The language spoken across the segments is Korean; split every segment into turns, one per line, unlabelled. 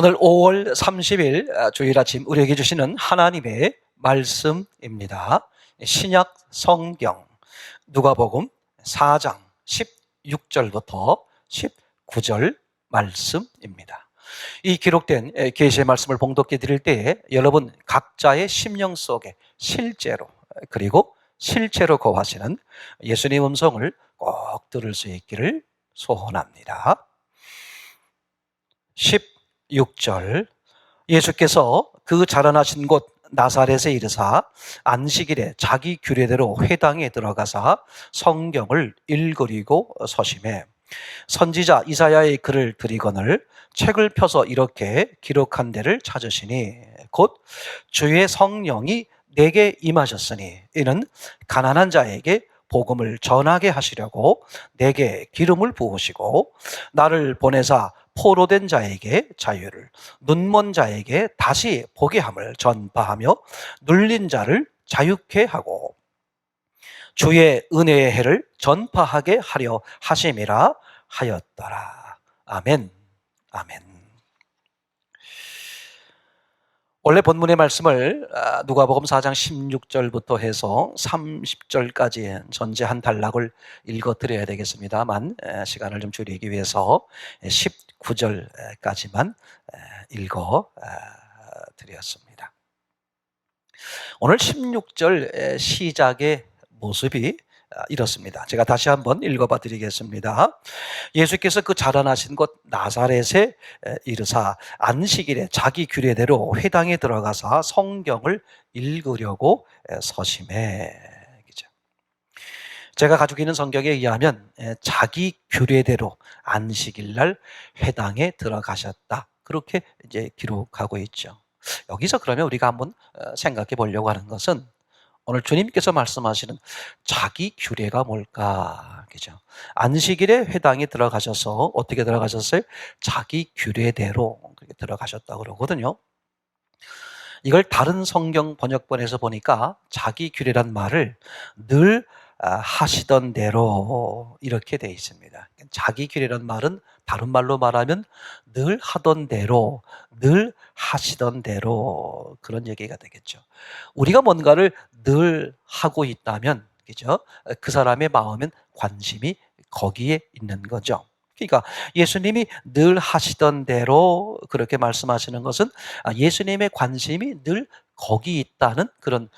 오늘 5월 30일 주일 아침 우리에게 주시는 하나님의 말씀입니다. 신약 성경 누가복음 4장 16절부터 19절 말씀입니다. 이 기록된 계시의 말씀을 봉독해 드릴 때에 여러분 각자의 심령 속에 실제로 그리고 실제로 거하시는 예수님 음성을 꼭 들을 수 있기를 소원합니다. 16절 예수께서 그 자라나신 곳 나사렛에 이르사 안식일에 자기 규례대로 회당에 들어가사 성경을 읽으리고 서심해 선지자 이사야의 글을 들이거늘 책을 펴서 이렇게 기록한 데를 찾으시니 곧 주의 성령이 내게 임하셨으니 이는 가난한 자에게 복음을 전하게 하시려고 내게 기름을 부으시고 나를 보내사 포로된 자에게 자유를, 눈먼 자에게 다시 보게 함을 전파하며 눌린 자를 자유케 하고 주의 은혜의 해를 전파하게 하려 하심이라 하였더라. 아멘. 아멘. 원래 본문의 말씀을 누가복음 4장 16절부터 해서 30절까지 전체 한 단락을 읽어드려야 되겠습니다만 시간을 좀 줄이기 위해서 19절까지만 읽어드렸습니다. 오늘 16절 시작의 모습이 이렇습니다. 제가 다시 한번 읽어봐 드리겠습니다. 예수께서 그 자라나신 곳 나사렛에 이르사 안식일에 자기 규례대로 회당에 들어가서 성경을 읽으려고 서심해. 제가 가지고 있는 성경에 의하면 자기 규례대로 안식일날 회당에 들어가셨다. 그렇게 이제 기록하고 있죠. 여기서 그러면 우리가 한번 생각해 보려고 하는 것은 오늘 주님께서 말씀하시는 자기 규례가 뭘까? 그죠? 안식일에 회당에 들어가셔서 어떻게 들어가셨어요? 자기 규례대로 그렇게 들어가셨다고 그러거든요. 이걸 다른 성경 번역본에서 보니까 자기 규례란 말을 늘 하시던 대로 이렇게 돼 있습니다. 자기 규례란 말은 다른 말로 말하면 늘 하던 대로, 늘 하시던 대로 그런 얘기가 되겠죠. 우리가 뭔가를 늘 하고 있다면, 그죠? 그 사람의 마음엔 관심이 거기에 있는 거죠. 그러니까 예수님이 늘 하시던 대로 그렇게 말씀하시는 것은 예수님의 관심이 늘 거기 있다는 그런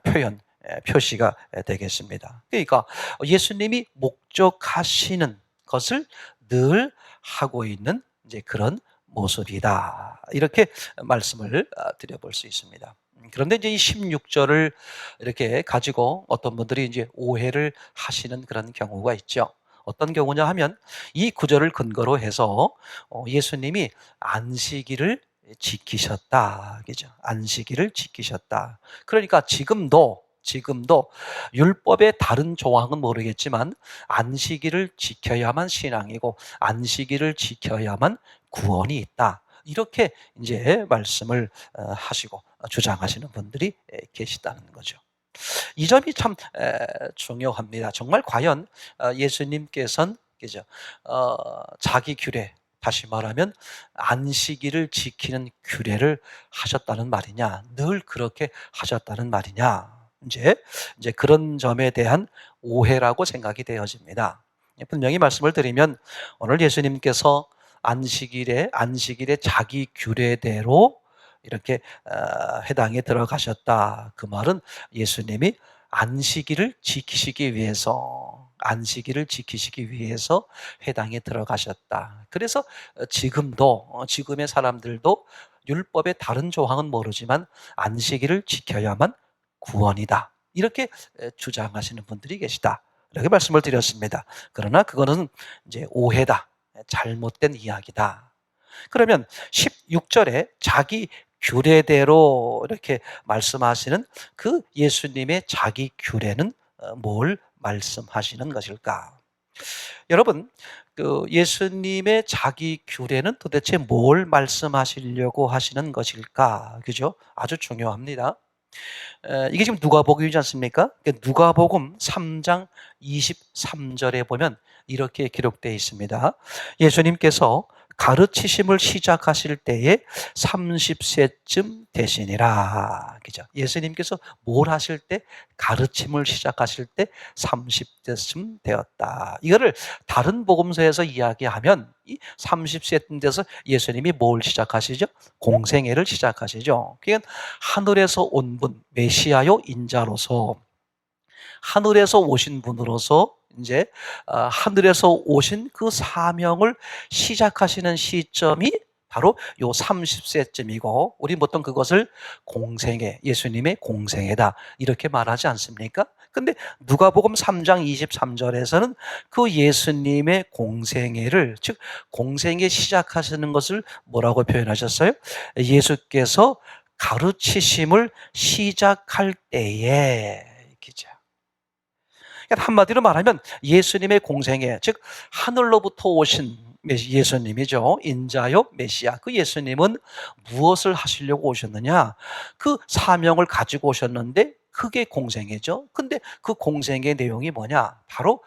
표현, 표시가 되겠습니다. 그러니까 예수님이 목적하시는 것을 늘 하고 있는 이제 그런 모습이다. 이렇게 말씀을 드려볼 수 있습니다. 그런데 이제 이 16절을 이렇게 가지고 어떤 분들이 이제 오해를 하시는 그런 경우가 있죠. 어떤 경우냐 하면 이 구절을 근거로 해서 예수님이 안식일을 지키셨다. 그죠? 안식일을 지키셨다. 그러니까 지금도 율법의 다른 조항은 모르겠지만 안식일을 지켜야만 신앙이고 안식일을 지켜야만 구원이 있다. 이렇게 이제 말씀을 하시고 주장하시는 분들이 계시다는 거죠. 이 점이 참 중요합니다. 정말 과연 예수님께서는 그죠? 자기 규례, 다시 말하면 안식일을 지키는 규례를 하셨다는 말이냐, 늘 그렇게 하셨다는 말이냐, 이제 그런 점에 대한 오해라고 생각이 되어집니다. 분명히 말씀을 드리면 오늘 예수님께서 안식일에 자기 규례대로 이렇게 회당에 들어가셨다. 그 말은 예수님이 안식일을 지키시기 위해서 회당에 들어가셨다. 그래서 지금의 사람들도 율법의 다른 조항은 모르지만 안식일을 지켜야만 구원이다. 이렇게 주장하시는 분들이 계시다. 이렇게 말씀을 드렸습니다. 그러나 그거는 이제 오해다. 잘못된 이야기다. 그러면 16절에 자기 규례대로 이렇게 말씀하시는 그 예수님의 자기 규례는 뭘 말씀하시는 것일까? 여러분, 그 예수님의 자기 규례는 도대체 뭘 말씀하시려고 하시는 것일까? 그죠? 아주 중요합니다. 이게 지금 누가복음이지 않습니까? 누가복음 3장 23절에 보면 이렇게 기록되어 있습니다. 예수님께서 가르치심을 시작하실 때에 30세쯤 되시니라. 그죠? 예수님께서 뭘 하실 때? 가르침을 시작하실 때 30세쯤 되었다. 이거를 다른 복음서에서 이야기하면 이 30세쯤 돼서 예수님이 뭘 시작하시죠? 공생애를 시작하시죠. 그러니까 하늘에서 온 분, 메시아요 인자로서 하늘에서 오신 분으로서 이제 하늘에서 오신 그 사명을 시작하시는 시점이 바로 요 30세쯤이고 우리 보통 그것을 공생애, 예수님의 공생애다 이렇게 말하지 않습니까? 근데 누가복음 3장 23절에서는 그 예수님의 공생애를 즉 공생애 시작하시는 것을 뭐라고 표현하셨어요? 예수께서 가르치심을 시작할 때에 기자. 한마디로 말하면 예수님의 공생애, 즉 하늘로부터 오신 예수님이죠. 인자요 메시아. 그 예수님은 무엇을 하시려고 오셨느냐? 그 사명을 가지고 오셨는데 그게 공생애죠. 근데 그 공생의 내용이 뭐냐? 바로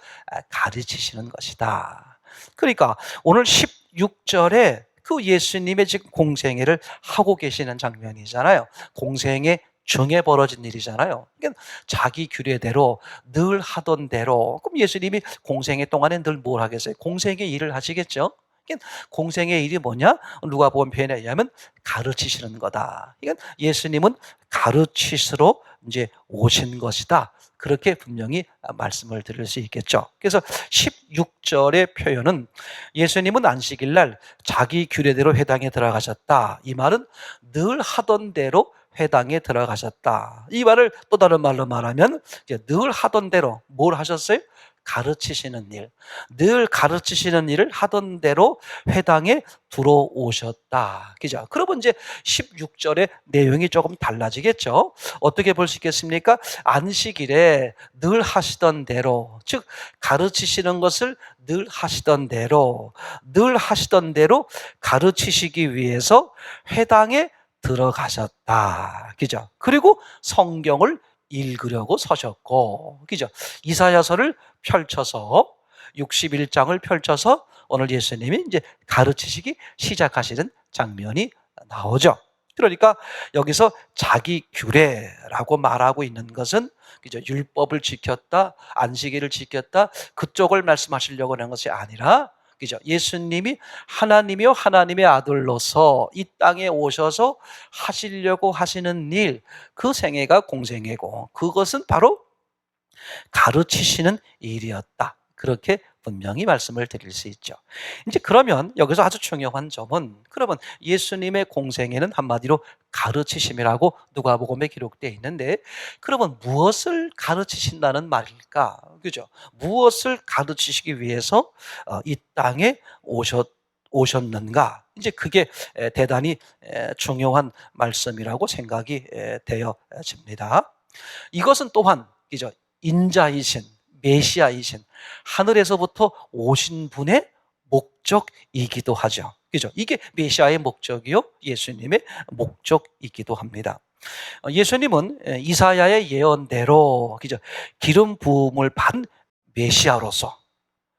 가르치시는 것이다. 그러니까 오늘 16절에 그 예수님의 지금 공생애를 하고 계시는 장면이잖아요. 공생애 중에 벌어진 일이잖아요. 그러니까 자기 규례대로 늘 하던 대로. 그럼 예수님이 공생애 동안에 늘 뭘 하겠어요? 공생의 일을 하시겠죠. 그러니까 공생의 일이 뭐냐? 누가복음 표현에 의하면 가르치시는 거다. 그러니까 예수님은 가르치시러 이제 오신 것이다. 그렇게 분명히 말씀을 드릴 수 있겠죠. 그래서 16절의 표현은 예수님은 안식일 날 자기 규례대로 회당에 들어가셨다. 이 말은 늘 하던 대로 회당에 들어가셨다. 이 말을 또 다른 말로 말하면 늘 하던 대로 뭘 하셨어요? 가르치시는 일. 늘 가르치시는 일을 하던 대로 회당에 들어오셨다. 그죠? 그러면 이제 16절의 내용이 조금 달라지겠죠? 어떻게 볼 수 있겠습니까? 안식일에 늘 하시던 대로, 즉, 가르치시는 것을 늘 하시던 대로 가르치시기 위해서 회당에 들어가셨다. 그죠? 그리고 성경을 읽으려고 서셨고, 그죠? 이사야서를 펼쳐서 61장을 펼쳐서 오늘 예수님이 이제 가르치시기 시작하시는 장면이 나오죠. 그러니까 여기서 자기 규례라고 말하고 있는 것은 그죠? 율법을 지켰다, 안식일을 지켰다, 그쪽을 말씀하시려고 하는 것이 아니라 그죠? 예수님이 하나님이요 하나님의 아들로서 이 땅에 오셔서 하시려고 하시는 일, 그 생애가 공생애고 그것은 바로 가르치시는 일이었다. 그렇게 분명히 말씀을 드릴 수 있죠. 이제 그러면 여기서 아주 중요한 점은 그러면 예수님의 공생애는 한마디로 가르치심이라고 누가복음에 기록되어 있는데 그러면 무엇을 가르치신다는 말일까? 그죠? 무엇을 가르치시기 위해서 이 땅에 오셨는가? 이제 그게 대단히 중요한 말씀이라고 생각이 되어집니다. 이것은 또한 그죠? 인자이신 메시아이신 하늘에서부터 오신 분의 목적이기도 하죠. 그죠? 이게 메시아의 목적이요, 예수님의 목적이기도 합니다. 예수님은 이사야의 예언대로 그죠? 기름 부음을 받은 메시아로서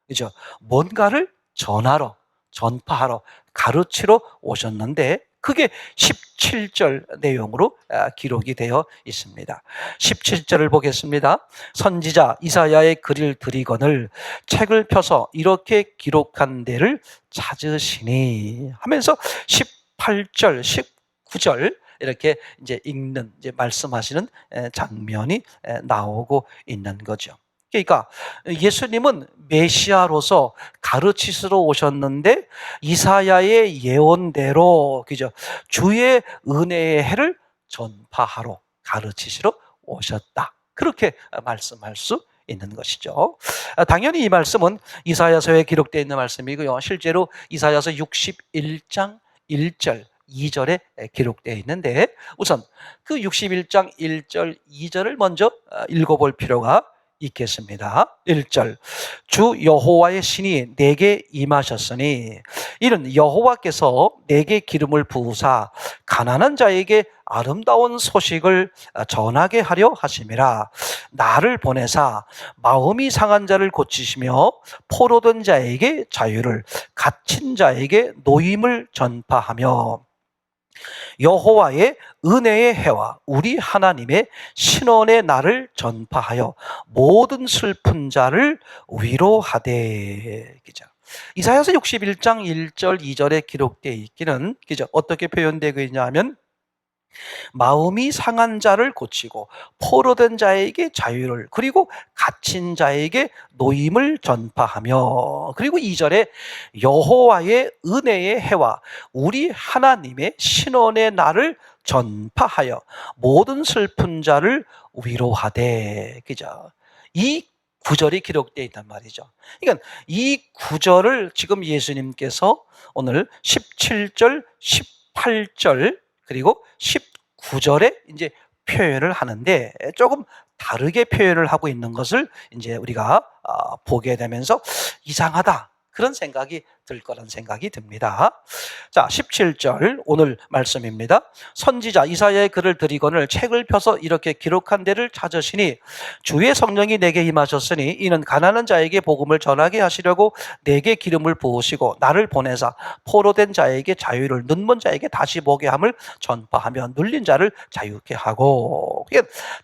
그죠? 뭔가를 전하러, 전파하러, 가르치러 오셨는데 그게 17절 내용으로 기록이 되어 있습니다. 17절을 보겠습니다. 선지자 이사야의 글을 드리거늘 책을 펴서 이렇게 기록한 데를 찾으시니 하면서 18절, 19절 이렇게 이제 읽는, 이제 말씀하시는 장면이 나오고 있는 거죠. 그러니까 예수님은 메시아로서 가르치시러 오셨는데 이사야의 예언대로 그죠? 주의 은혜의 해를 전파하러 가르치시러 오셨다. 그렇게 말씀할 수 있는 것이죠. 당연히 이 말씀은 이사야서에 기록되어 있는 말씀이고요. 실제로 이사야서 61장 1절 2절에 기록되어 있는데 우선 그 61장 1절 2절을 먼저 읽어볼 필요가 있겠습니다. 1절 주 여호와의 신이 내게 임하셨으니 이는 여호와께서 내게 기름을 부으사 가난한 자에게 아름다운 소식을 전하게 하려 하심이라. 나를 보내사 마음이 상한 자를 고치시며 포로된 자에게 자유를, 갇힌 자에게 노임을 전파하며 여호와의 은혜의 해와 우리 하나님의 신원의 날을 전파하여 모든 슬픈 자를 위로하되. 그죠? 이사야서 61장 1절 2절에 기록되어 있기는, 그죠? 어떻게 표현되고 있냐면 마음이 상한 자를 고치고 포로된 자에게 자유를, 그리고 갇힌 자에게 노임을 전파하며, 그리고 2절에 여호와의 은혜의 해와 우리 하나님의 신원의 날을 전파하여 모든 슬픈 자를 위로하되. 그죠? 이 구절이 기록되어 있단 말이죠. 그러니까 이 구절을 지금 예수님께서 오늘 17절, 18절, 그리고 19절에 이제 표현을 하는데 조금 다르게 표현을 하고 있는 것을 이제 우리가 보게 되면서 이상하다, 그런 생각이 들 거란 생각이 듭니다. 자, 17절 오늘 말씀입니다. 선지자 이사야의 글을 드리거늘 책을 펴서 이렇게 기록한 데를 찾으시니 주의 성령이 내게 임하셨으니 이는 가난한 자에게 복음을 전하게 하시려고 내게 기름을 부으시고 나를 보내사 포로된 자에게 자유를, 눈먼 자에게 다시 보게 함을 전파하며 눌린 자를 자유케 하고.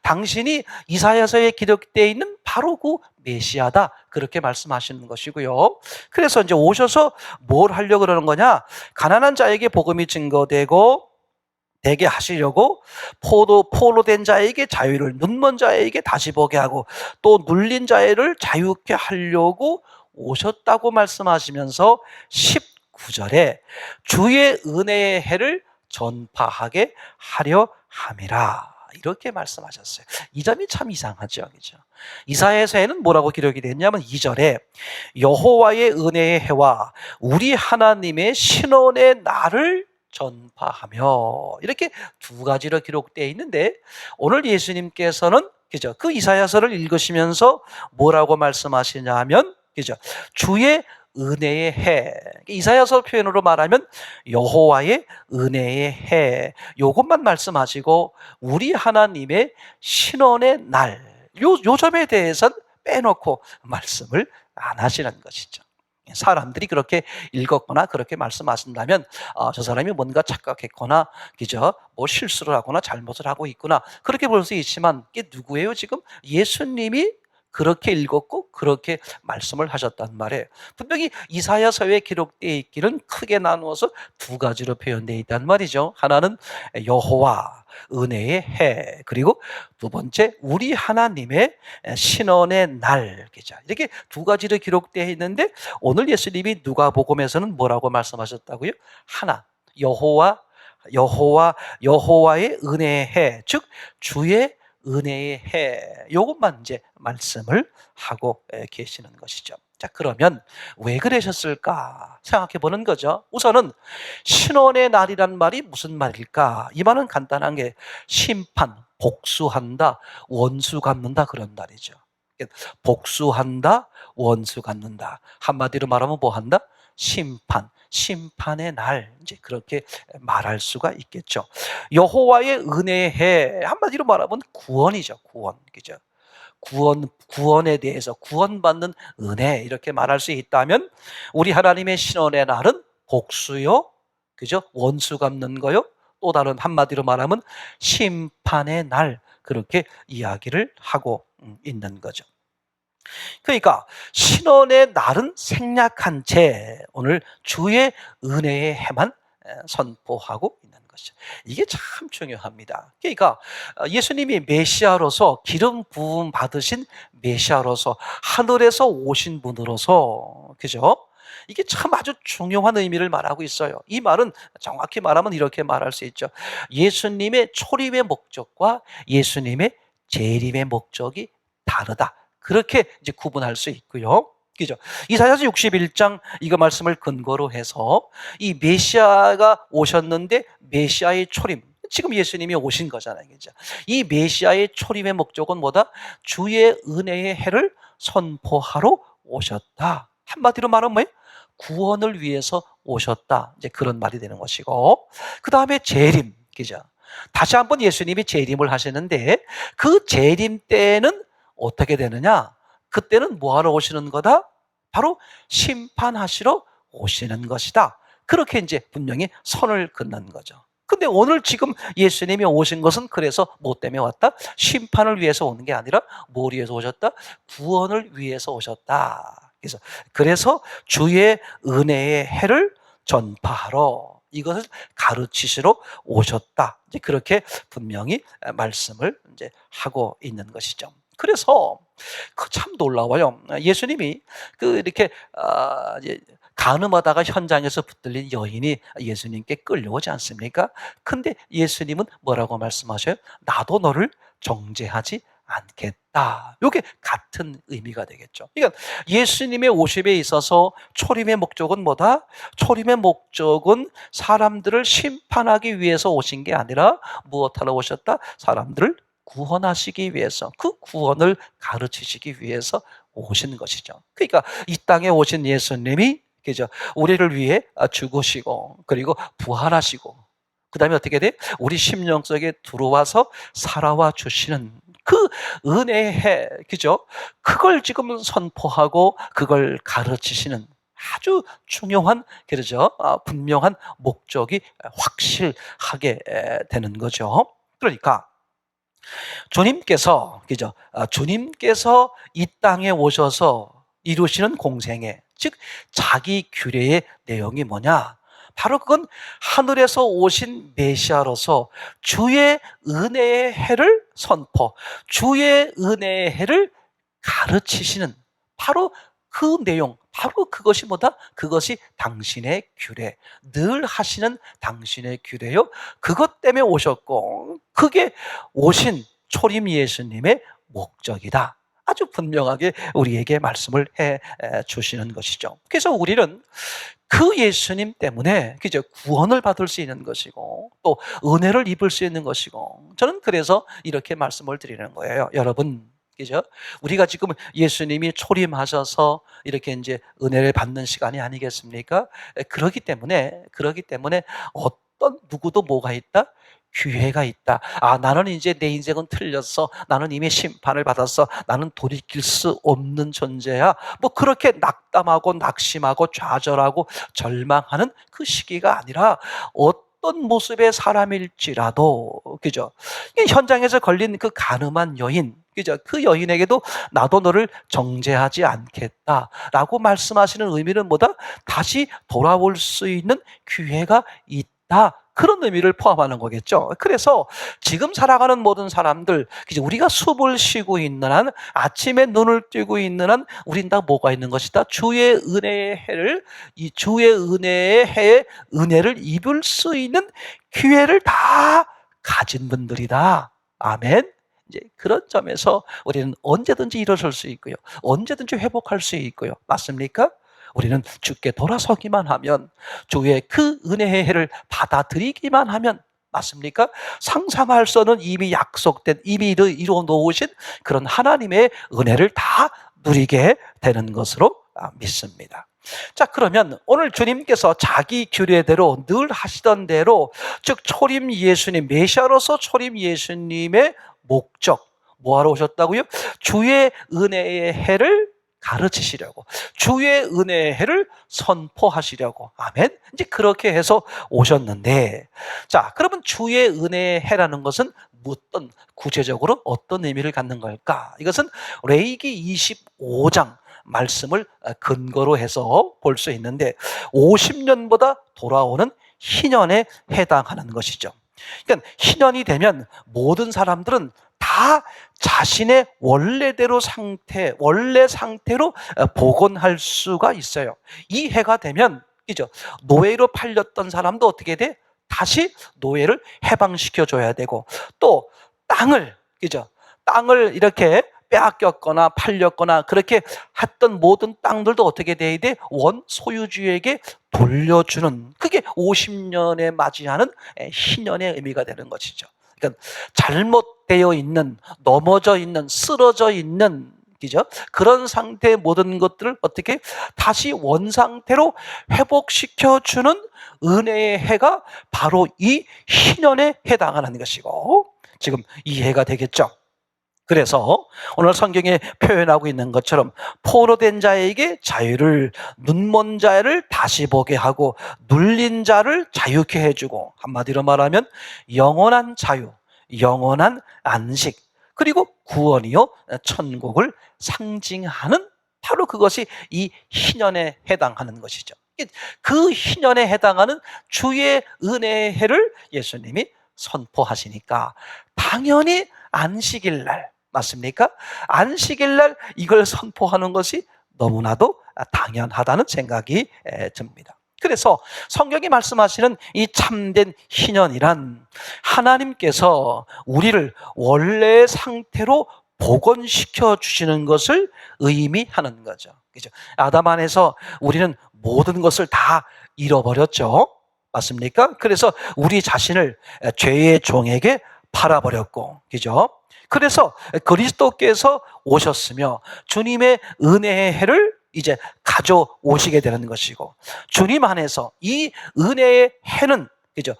당신이 이사야서에 기록되어 있는 바로 그 메시아다, 그렇게 말씀하시는 것이고요. 그래서 이제 오셔서 뭘 하려고 그러는 거냐? 가난한 자에게 복음이 증거되고 되게 하시려고 포로된 자에게 자유를, 눈먼 자에게 다시 보게 하고 또 눌린 자를 자유케 하려고 오셨다고 말씀하시면서 19절에 주의 은혜의 해를 전파하게 하려 함이라, 이렇게 말씀하셨어요. 이 점이 참 이상하죠, 그죠? 이사야서에는 뭐라고 기록이 됐냐면 2절에 여호와의 은혜의 해와 우리 하나님의 신원의 날을 전파하며, 이렇게 두 가지로 기록되어 있는데 오늘 예수님께서는, 그죠, 그 이사야서를 읽으시면서 뭐라고 말씀하시냐 하면, 그죠, 주의 은혜의 해, 이사야서 표현으로 말하면 여호와의 은혜의 해, 요것만 말씀하시고 우리 하나님의 신원의 날, 요 점에 대해서는 빼놓고 말씀을 안 하시는 것이죠. 사람들이 그렇게 읽었거나 그렇게 말씀하신다면 저 사람이 뭔가 착각했거나, 그죠, 뭐 실수를 하거나 잘못을 하고 있구나, 그렇게 볼 수 있지만 이게 누구예요? 지금 예수님이 그렇게 읽었고 그렇게 말씀을 하셨단 말이에요. 분명히 이사야서에 기록되어 있기는 크게 나누어서 두 가지로 표현되어 있단 말이죠. 하나는 여호와 은혜의 해, 그리고 두 번째 우리 하나님의 신원의 날, 이렇게 두 가지로 기록되어 있는데 오늘 예수님이 누가복음에서는 뭐라고 말씀하셨다고요? 하나, 여호와의 은혜의 해, 즉 주의 은혜의 해, 요것만 이제 말씀을 하고 계시는 것이죠. 자, 그러면 왜 그러셨을까 생각해 보는 거죠. 우선은 신원의 날이란 말이 무슨 말일까? 이 말은 간단한 게 심판, 복수한다, 원수 갚는다, 그런 말이죠. 복수한다, 원수 갚는다. 한마디로 말하면 뭐 한다? 심판의 날, 이제 그렇게 말할 수가 있겠죠. 여호와의 은혜의 해, 한마디로 말하면 구원이죠. 구원, 그죠? 구원에 대해서 구원받는 은혜, 이렇게 말할 수 있다면 우리 하나님의 신원의 날은 복수요, 그죠? 원수 갚는 거요. 또 다른 한마디로 말하면 심판의 날, 그렇게 이야기를 하고 있는 거죠. 그러니까 신원의 날은 생략한 채 오늘 주의 은혜의 해만 선포하고 있는 것이죠. 이게 참 중요합니다. 그러니까 예수님이 메시아로서, 기름 부음 받으신 메시아로서, 하늘에서 오신 분으로서, 그죠? 이게 참 아주 중요한 의미를 말하고 있어요. 이 말은 정확히 말하면 이렇게 말할 수 있죠. 예수님의 초림의 목적과 예수님의 재림의 목적이 다르다, 그렇게 이제 구분할 수 있고요. 그죠? 이사야서 61장 이거 말씀을 근거로 해서 이 메시아가 오셨는데 메시아의 초림, 지금 예수님이 오신 거잖아요. 그죠? 이 메시아의 초림의 목적은 뭐다? 주의 은혜의 해를 선포하러 오셨다. 한마디로 말하면 뭐예요? 구원을 위해서 오셨다, 이제 그런 말이 되는 것이고, 그 다음에 재림, 그죠? 다시 한번 예수님이 재림을 하시는데 그 재림 때는 어떻게 되느냐? 그때는 뭐하러 오시는 거다? 바로 심판하시러 오시는 것이다. 그렇게 이제 분명히 선을 긋는 거죠. 근데 오늘 지금 예수님이 오신 것은 그래서 뭐 때문에 왔다? 심판을 위해서 오는 게 아니라 뭘 위해서 오셨다? 구원을 위해서 오셨다. 그래서 주의 은혜의 해를 전파하러, 이것을 가르치시러 오셨다. 이제 그렇게 분명히 말씀을 이제 하고 있는 것이죠. 그래서 참 놀라워요. 예수님이 이렇게 이제 간음하다가 현장에서 붙들린 여인이 예수님께 끌려오지 않습니까? 근데 예수님은 뭐라고 말씀하셔요? 나도 너를 정죄하지 않겠다. 이게 같은 의미가 되겠죠. 그러니까 예수님의 오심에 있어서 초림의 목적은 뭐다? 초림의 목적은 사람들을 심판하기 위해서 오신 게 아니라 무엇하러 오셨다? 사람들을 구원하시기 위해서, 그 구원을 가르치시기 위해서 오신 것이죠. 그러니까 이 땅에 오신 예수님이, 그죠, 우리를 위해 죽으시고 그리고 부활하시고 그 다음에 어떻게 돼? 우리 심령 속에 들어와서 살아와 주시는 그 은혜의 해, 그죠? 그걸 지금 선포하고 그걸 가르치시는 아주 중요한, 그러죠, 분명한 목적이 확실하게 되는 거죠. 그러니까 주님께서, 그죠? 주님께서 이 땅에 오셔서 이루시는 공생애, 즉 자기 규례의 내용이 뭐냐? 바로 그건 하늘에서 오신 메시아로서 주의 은혜의 해를 선포, 주의 은혜의 해를 가르치시는 바로 그 내용, 바로 그것이 뭐다? 그것이 당신의 규례, 늘 하시는 당신의 규례요. 그것 때문에 오셨고 그게 오신 초림 예수님의 목적이다. 아주 분명하게 우리에게 말씀을 해 주시는 것이죠. 그래서 우리는 그 예수님 때문에, 그죠, 구원을 받을 수 있는 것이고 또 은혜를 입을 수 있는 것이고, 저는 그래서 이렇게 말씀을 드리는 거예요. 여러분, 그죠? 우리가 지금 예수님이 초림하셔서 이렇게 이제 은혜를 받는 시간이 아니겠습니까? 그러기 때문에 어떤 누구도 뭐가 있다? 기회가 있다. 나는 이제 내 인생은 틀렸어. 나는 이미 심판을 받았어. 나는 돌이킬 수 없는 존재야. 뭐 그렇게 낙담하고 낙심하고 좌절하고 절망하는 그 시기가 아니라 어떤 모습의 사람일지라도, 그죠? 현장에서 걸린 그 가늠한 여인, 그죠? 그 여인에게도 나도 너를 정죄하지 않겠다라고 말씀하시는 의미는 뭐다? 다시 돌아올 수 있는 기회가 있다. 그런 의미를 포함하는 거겠죠. 그래서 지금 살아가는 모든 사람들, 우리가 숨을 쉬고 있는 한, 아침에 눈을 뜨고 있는 한, 우린 다 뭐가 있는 것이다? 주의 은혜의 해를, 이 주의 은혜의 해의 은혜를 입을 수 있는 기회를 다 가진 분들이다. 아멘. 이제 그런 점에서 우리는 언제든지 일어설 수 있고요. 언제든지 회복할 수 있고요. 맞습니까? 우리는 주께 돌아서기만 하면, 주의 그 은혜의 해를 받아들이기만 하면, 맞습니까? 상상할 수 없는 이미 약속된, 이미 이루어 놓으신 그런 하나님의 은혜를 다 누리게 되는 것으로 믿습니다. 자, 그러면 오늘 주님께서 자기 규례대로 늘 하시던 대로, 즉 초림 예수님, 메시아로서 초림 예수님의 목적, 뭐하러 오셨다고요? 주의 은혜의 해를 가르치시려고, 주의 은혜의 해를 선포하시려고. 아멘. 이제 그렇게 해서 오셨는데, 자, 그러면 주의 은혜의 해라는 것은 어떤, 구체적으로 어떤 의미를 갖는 걸까? 이것은 레위기 25장 말씀을 근거로 해서 볼 수 있는데, 50년보다 돌아오는 희년에 해당하는 것이죠. 그러니까 희년이 되면 모든 사람들은 다 자신의 원래 상태로 복원할 수가 있어요. 이 해가 되면, 그죠, 노예로 팔렸던 사람도 어떻게 돼? 다시 노예를 해방시켜 줘야 되고, 또 땅을, 그죠, 땅을 이렇게 빼앗겼거나 팔렸거나 그렇게 했던 모든 땅들도 어떻게 돼야 돼? 원 소유주에게 돌려주는, 그게 50년에 맞이하는 희년의 의미가 되는 것이죠. 그러니까 잘못되어 있는, 넘어져 있는, 쓰러져 있는, 그죠, 그런 상태의 모든 것들을 어떻게 다시 원상태로 회복시켜주는 은혜의 해가 바로 이 희년에 해당하는 것이고, 지금 이 해가 되겠죠. 그래서 오늘 성경에 표현하고 있는 것처럼 포로된 자에게 자유를, 눈먼 자를 다시 보게 하고 눌린 자를 자유케 해주고, 한마디로 말하면 영원한 자유, 영원한 안식, 그리고 구원이요 천국을 상징하는, 바로 그것이 이 희년에 해당하는 것이죠. 그 희년에 해당하는 주의 은혜의 해를 예수님이 선포하시니까 당연히 안식일 날, 맞습니까? 안식일 날 이걸 선포하는 것이 너무나도 당연하다는 생각이 듭니다. 그래서 성경이 말씀하시는 이 참된 희년이란 하나님께서 우리를 원래의 상태로 복원시켜 주시는 것을 의미하는 거죠. 그죠? 아담 안에서 우리는 모든 것을 다 잃어버렸죠. 맞습니까? 그래서 우리 자신을 죄의 종에게 팔아버렸고, 그죠? 그래서 그리스도께서 오셨으며 주님의 은혜의 해를 이제 가져오시게 되는 것이고, 주님 안에서 이 은혜의 해는, 그죠,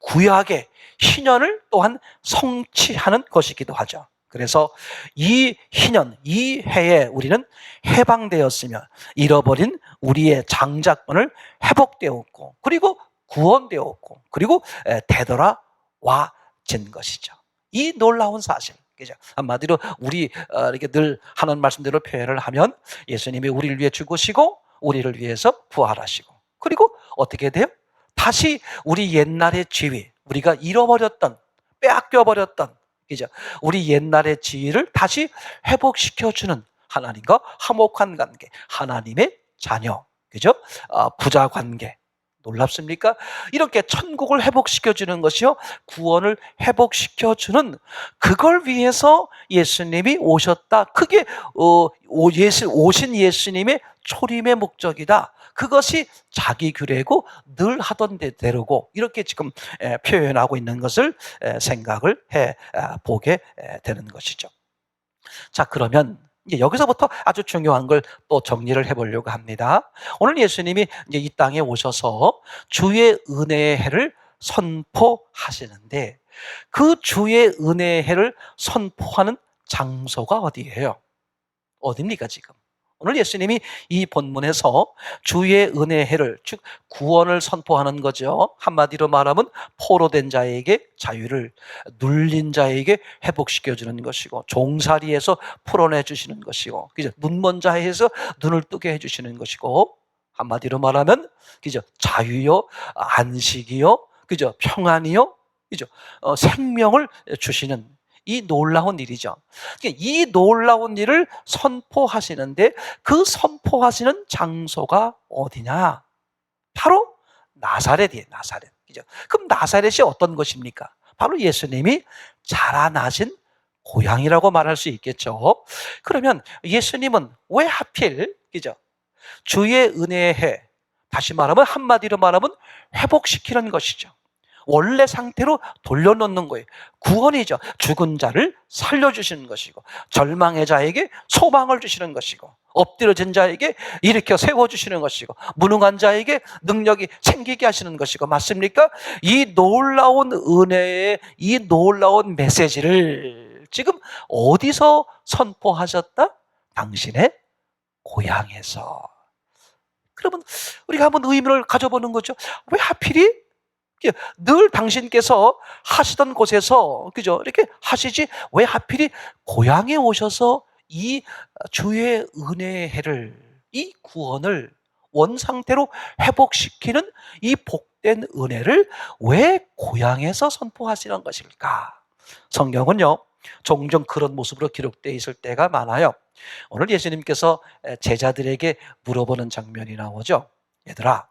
구약의 희년을 또한 성취하는 것이기도 하죠. 그래서 이 희년, 이 해에 우리는 해방되었으며 잃어버린 우리의 장자권을 회복되었고, 그리고 구원되었고, 그리고 되돌아와진 것이죠. 이 놀라운 사실, 그죠? 한마디로 우리 이렇게 늘 하는 말씀대로 표현을 하면 예수님이 우리를 위해 죽으시고 우리를 위해서 부활하시고, 그리고 어떻게 돼요? 다시 우리 옛날의 지위, 우리가 잃어버렸던, 빼앗겨버렸던, 그죠? 우리 옛날의 지위를 다시 회복시켜주는 하나님과 화목한 관계, 하나님의 자녀, 그죠? 부자 관계. 놀랍습니까? 이렇게 천국을 회복시켜주는 것이요, 구원을 회복시켜주는, 그걸 위해서 예수님이 오셨다. 그게 오신 예수님의 초림의 목적이다. 그것이 자기 규례고 늘 하던 대로고, 이렇게 지금 표현하고 있는 것을 생각을 해보게 되는 것이죠. 자, 그러면 이제 여기서부터 아주 중요한 걸 또 정리를 해보려고 합니다. 오늘 예수님이 이제 이 땅에 오셔서 주의 은혜의 해를 선포하시는데, 그 주의 은혜의 해를 선포하는 장소가 어디예요? 어딥니까, 지금? 오늘 예수님이 이 본문에서 주의 은혜의 해를, 즉 구원을 선포하는 거죠. 한마디로 말하면 포로된 자에게 자유를, 눌린 자에게 회복시켜주는 것이고, 종살이에서 풀어내주시는 것이고, 그죠? 눈먼 자에서 눈을 뜨게 해주시는 것이고, 한마디로 말하면, 그죠? 자유요, 안식이요, 그죠? 평안이요, 그죠? 생명을 주시는 이 놀라운 일이죠. 이 놀라운 일을 선포하시는데, 그 선포하시는 장소가 어디냐? 바로 나사렛이에요, 나사렛. 그죠? 그럼 나사렛이 어떤 것입니까? 바로 예수님이 자라나신 고향이라고 말할 수 있겠죠. 그러면 예수님은 왜 하필, 그죠? 주의 은혜의 해, 다시 말하면, 한마디로 말하면 회복시키는 것이죠. 원래 상태로 돌려놓는 거예요. 구원이죠. 죽은 자를 살려주시는 것이고, 절망의 자에게 소망을 주시는 것이고, 엎드려진 자에게 일으켜 세워주시는 것이고, 무능한 자에게 능력이 생기게 하시는 것이고, 맞습니까? 이 놀라운 은혜의 이 놀라운 메시지를 지금 어디서 선포하셨다? 당신의 고향에서. 그러면 우리가 한번 의문을 가져보는 거죠. 왜 하필이 늘 당신께서 하시던 곳에서, 그죠? 이렇게 하시지, 왜 하필이 고향에 오셔서 이 주의 은혜의 해를, 이 구원을 원상태로 회복시키는 이 복된 은혜를 왜 고향에서 선포하시는 것일까? 성경은요, 종종 그런 모습으로 기록되어 있을 때가 많아요. 오늘 예수님께서 제자들에게 물어보는 장면이 나오죠. 얘들아,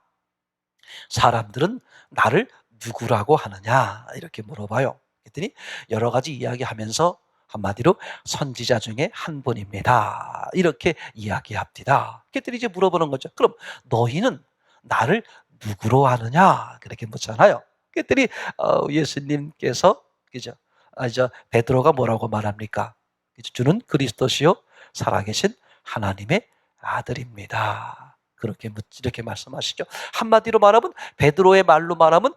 사람들은 나를 누구라고 하느냐? 이렇게 물어봐요. 그랬더니 여러 가지 이야기하면서 한마디로 선지자 중에 한 분입니다, 이렇게 이야기합니다. 그랬더니 이제 물어보는 거죠. 그럼 너희는 나를 누구로 아느냐? 그렇게 묻잖아요. 그랬더니 예수님께서, 그죠? 베드로가 뭐라고 말합니까? 주는 그리스도시요 살아계신 하나님의 아들입니다. 이렇게 말씀하시죠. 한마디로 말하면, 베드로의 말로 말하면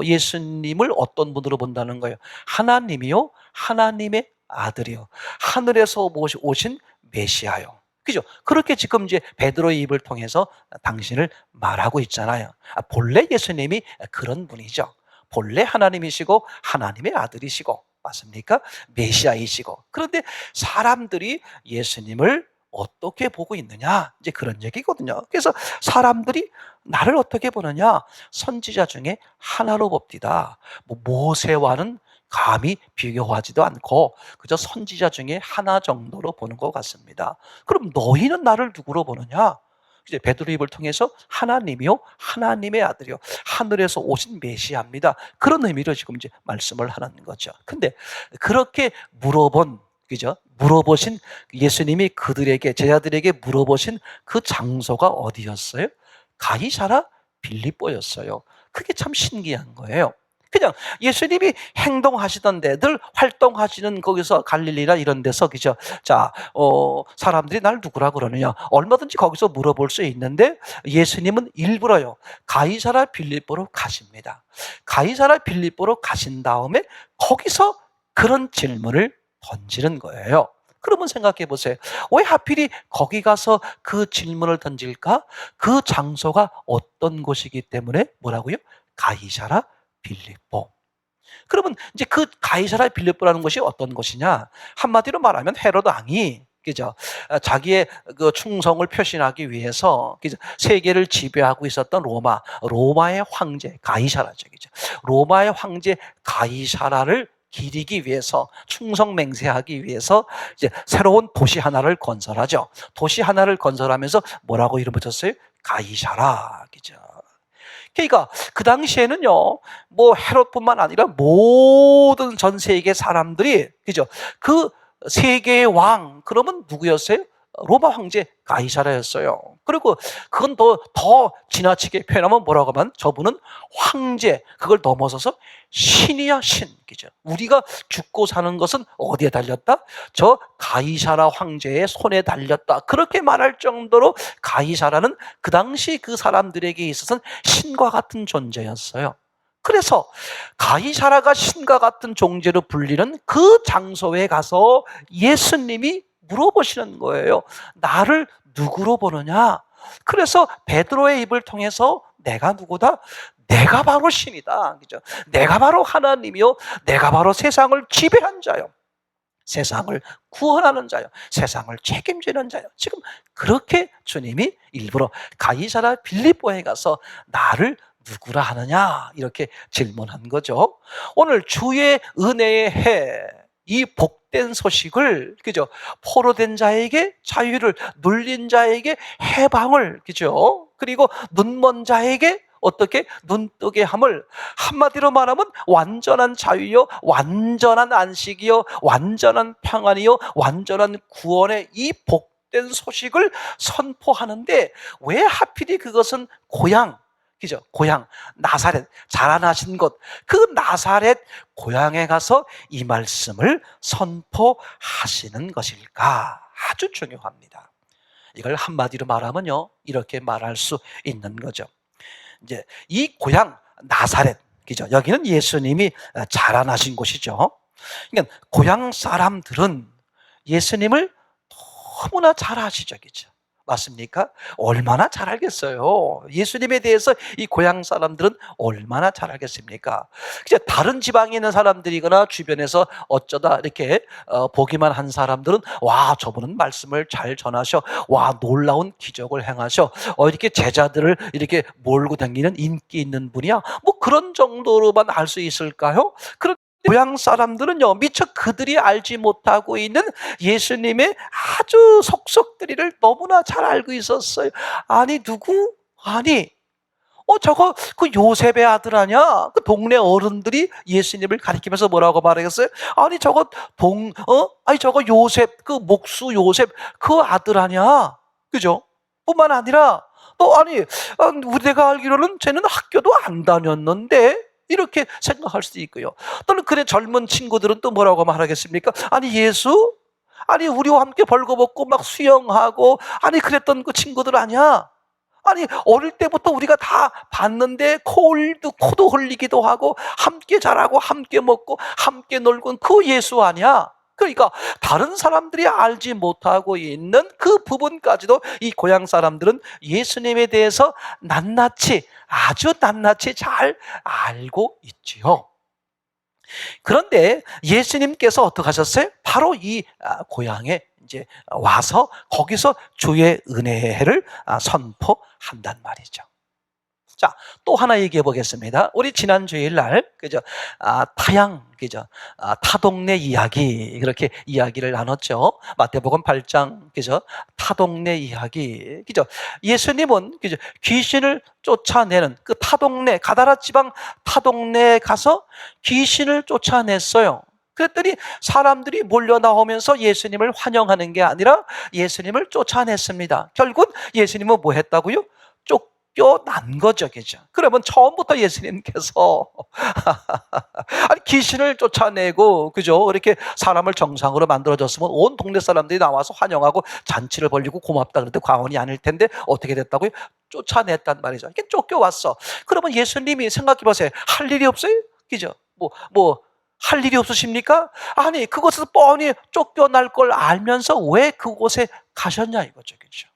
예수님을 어떤 분으로 본다는 거예요? 하나님이요, 하나님의 아들이요 하늘에서 오신 메시아요. 그죠? 그렇게 지금 이제 베드로의 입을 통해서 당신을 말하고 있잖아요. 본래 예수님이 그런 분이죠. 본래 하나님이시고 하나님의 아들이시고 맞습니까? 메시아이시고. 그런데 사람들이 예수님을 어떻게 보고 있느냐? 이제 그런 얘기거든요. 그래서 사람들이 나를 어떻게 보느냐? 선지자 중에 하나로 봅디다. 뭐 모세와는 감히 비교하지도 않고 그저 선지자 중에 하나 정도로 보는 것 같습니다. 그럼 너희는 나를 누구로 보느냐? 이제 베드로 입을 통해서 하나님이요 하나님의 아들이요 하늘에서 오신 메시아입니다. 그런 의미로 지금 이제 말씀을 하는 거죠. 근데 그렇게 물어본 그죠? 물어보신 예수님이 그들에게 제자들에게 물어보신 그 장소가 어디였어요? 가이사라 빌립보였어요. 그게 참 신기한 거예요. 그냥 예수님이 행동하시던데 늘 활동하시는 거기서 갈릴리나 이런 데서 그죠? 자, 사람들이 날 누구라 그러느냐? 얼마든지 거기서 물어볼 수 있는데 예수님은 일부러요. 가이사라 빌립보로 가십니다. 가이사라 빌립보로 가신 다음에 거기서 그런 질문을 던지는 거예요. 그러면 생각해 보세요. 왜 하필이 거기 가서 그 질문을 던질까? 그 장소가 어떤 곳이기 때문에 뭐라고요? 가이사라 빌립보. 그러면 이제 그 가이사라 빌립보라는 것이 어떤 곳이냐? 한마디로 말하면 헤로드 왕이 그죠? 자기의 그 충성을 표신하기 위해서 그죠? 세계를 지배하고 있었던 로마의 황제 가이사라죠, 그죠? 로마의 황제 가이사라를 기리기 위해서 충성 맹세하기 위해서 이제 새로운 도시 하나를 건설하죠. 도시 하나를 건설하면서 뭐라고 이름 붙였어요? 가이사라, 그죠? 그러니까 그 당시에는요, 뭐 헤롯뿐만 아니라 모든 전 세계 사람들이 그죠? 그 세계의 왕 그러면 누구였어요? 로마 황제 가이사라였어요. 그리고 그건 더 지나치게 표현하면 뭐라고 하면 저분은 황제 그걸 넘어서서 신이야 신. 그죠? 우리가 죽고 사는 것은 어디에 달렸다? 저 가이사라 황제의 손에 달렸다. 그렇게 말할 정도로 가이사라는 그 당시 그 사람들에게 있어서는 신과 같은 존재였어요. 그래서 가이사라가 신과 같은 존재로 불리는 그 장소에 가서 예수님이 물어보시는 거예요. 나를 누구로 보느냐? 그래서 베드로의 입을 통해서 내가 누구다? 내가 바로 신이다. 그죠? 내가 바로 하나님이요. 내가 바로 세상을 지배한 자요. 세상을 구원하는 자요. 세상을 책임지는 자요. 지금 그렇게 주님이 일부러 가이사라 빌립보에 가서 나를 누구라 하느냐 이렇게 질문한 거죠. 오늘 주의 은혜의 해, 이 복된 소식을 그죠? 포로된 자에게 자유를, 눌린 자에게 해방을 그죠? 그리고 눈먼 자에게 어떻게 눈뜨게 함을 한마디로 말하면 완전한 자유요, 완전한 안식이요, 완전한 평안이요, 완전한 구원의 이 복된 소식을 선포하는데 왜 하필이 그것은 고향 그죠? 고향 나사렛 자라나신 곳 그 나사렛 고향에 가서 이 말씀을 선포하시는 것일까? 아주 중요합니다. 이걸 한마디로 말하면요 이렇게 말할 수 있는 거죠. 이제 이 고향 나사렛 그죠? 여기는 예수님이 자라나신 곳이죠. 그러니까 고향 사람들은 예수님을 너무나 잘 아시죠, 그죠? 맞습니까? 얼마나 잘 알겠어요. 예수님에 대해서 이 고향 사람들은 얼마나 잘 알겠습니까? 이제 다른 지방에 있는 사람들이거나 주변에서 어쩌다 이렇게 보기만 한 사람들은 와 저분은 말씀을 잘 전하셔. 와 놀라운 기적을 행하셔. 이렇게 제자들을 이렇게 몰고 다니는 인기 있는 분이야. 뭐 그런 정도로만 알 수 있을까요? 고향 사람들은요 미처 그들이 알지 못하고 있는 예수님의 아주 속속들이를 너무나 잘 알고 있었어요. 아니 누구? 아니 저거 그 요셉의 아들 아니야? 그 동네 어른들이 예수님을 가리키면서 뭐라고 말하겠어요? 아니 저거 아니 저거 요셉 그 목수 요셉 그 아들 아니야? 그죠? 뿐만 아니라 또 아니 우리가 알기로는 쟤는 학교도 안 다녔는데 이렇게 생각할 수도 있고요. 또는 그래 젊은 친구들은 또 뭐라고 말하겠습니까? 아니 예수? 아니 우리와 함께 벌거벗고 막 수영하고 아니 그랬던 그 친구들 아니야? 아니 어릴 때부터 우리가 다 봤는데 코도 흘리기도 하고 함께 자라고 함께 먹고 함께 놀고 그 예수 아니야? 그러니까 다른 사람들이 알지 못하고 있는 그 부분까지도 이 고향 사람들은 예수님에 대해서 낱낱이, 아주 낱낱이 잘 알고 있지요. 그런데 예수님께서 어떻게 하셨어요? 바로 이 고향에 이제 와서 거기서 주의 은혜를 선포한단 말이죠. 자, 또 하나 얘기해 보겠습니다. 우리 지난 주일날, 그죠? 그죠? 타동네 이야기, 그렇게 이야기를 나눴죠. 마태복음 8장, 그죠? 타동네 이야기, 그죠? 예수님은, 그죠? 귀신을 쫓아내는 그 타동네, 가다라 지방 타동네에 가서 귀신을 쫓아냈어요. 그랬더니 사람들이 몰려 나오면서 예수님을 환영하는 게 아니라 예수님을 쫓아냈습니다. 결국 예수님은 뭐 했다고요? 쫓겨난 거죠, 그죠? 그러면 처음부터 예수님께서 아니 귀신을 쫓아내고 그죠? 이렇게 사람을 정상으로 만들어줬으면 온 동네 사람들이 나와서 환영하고 잔치를 벌리고 고맙다 그랬는데 과언이 아닐 텐데 어떻게 됐다고요? 쫓아냈단 말이죠. 이렇게 쫓겨왔어. 그러면 예수님이 생각해 보세요. 할 일이 없어요? 그죠? 할 일이 없으십니까? 아니, 그곳에서 뻔히 쫓겨날 걸 알면서 왜 그곳에 가셨냐 이거죠. 그죠?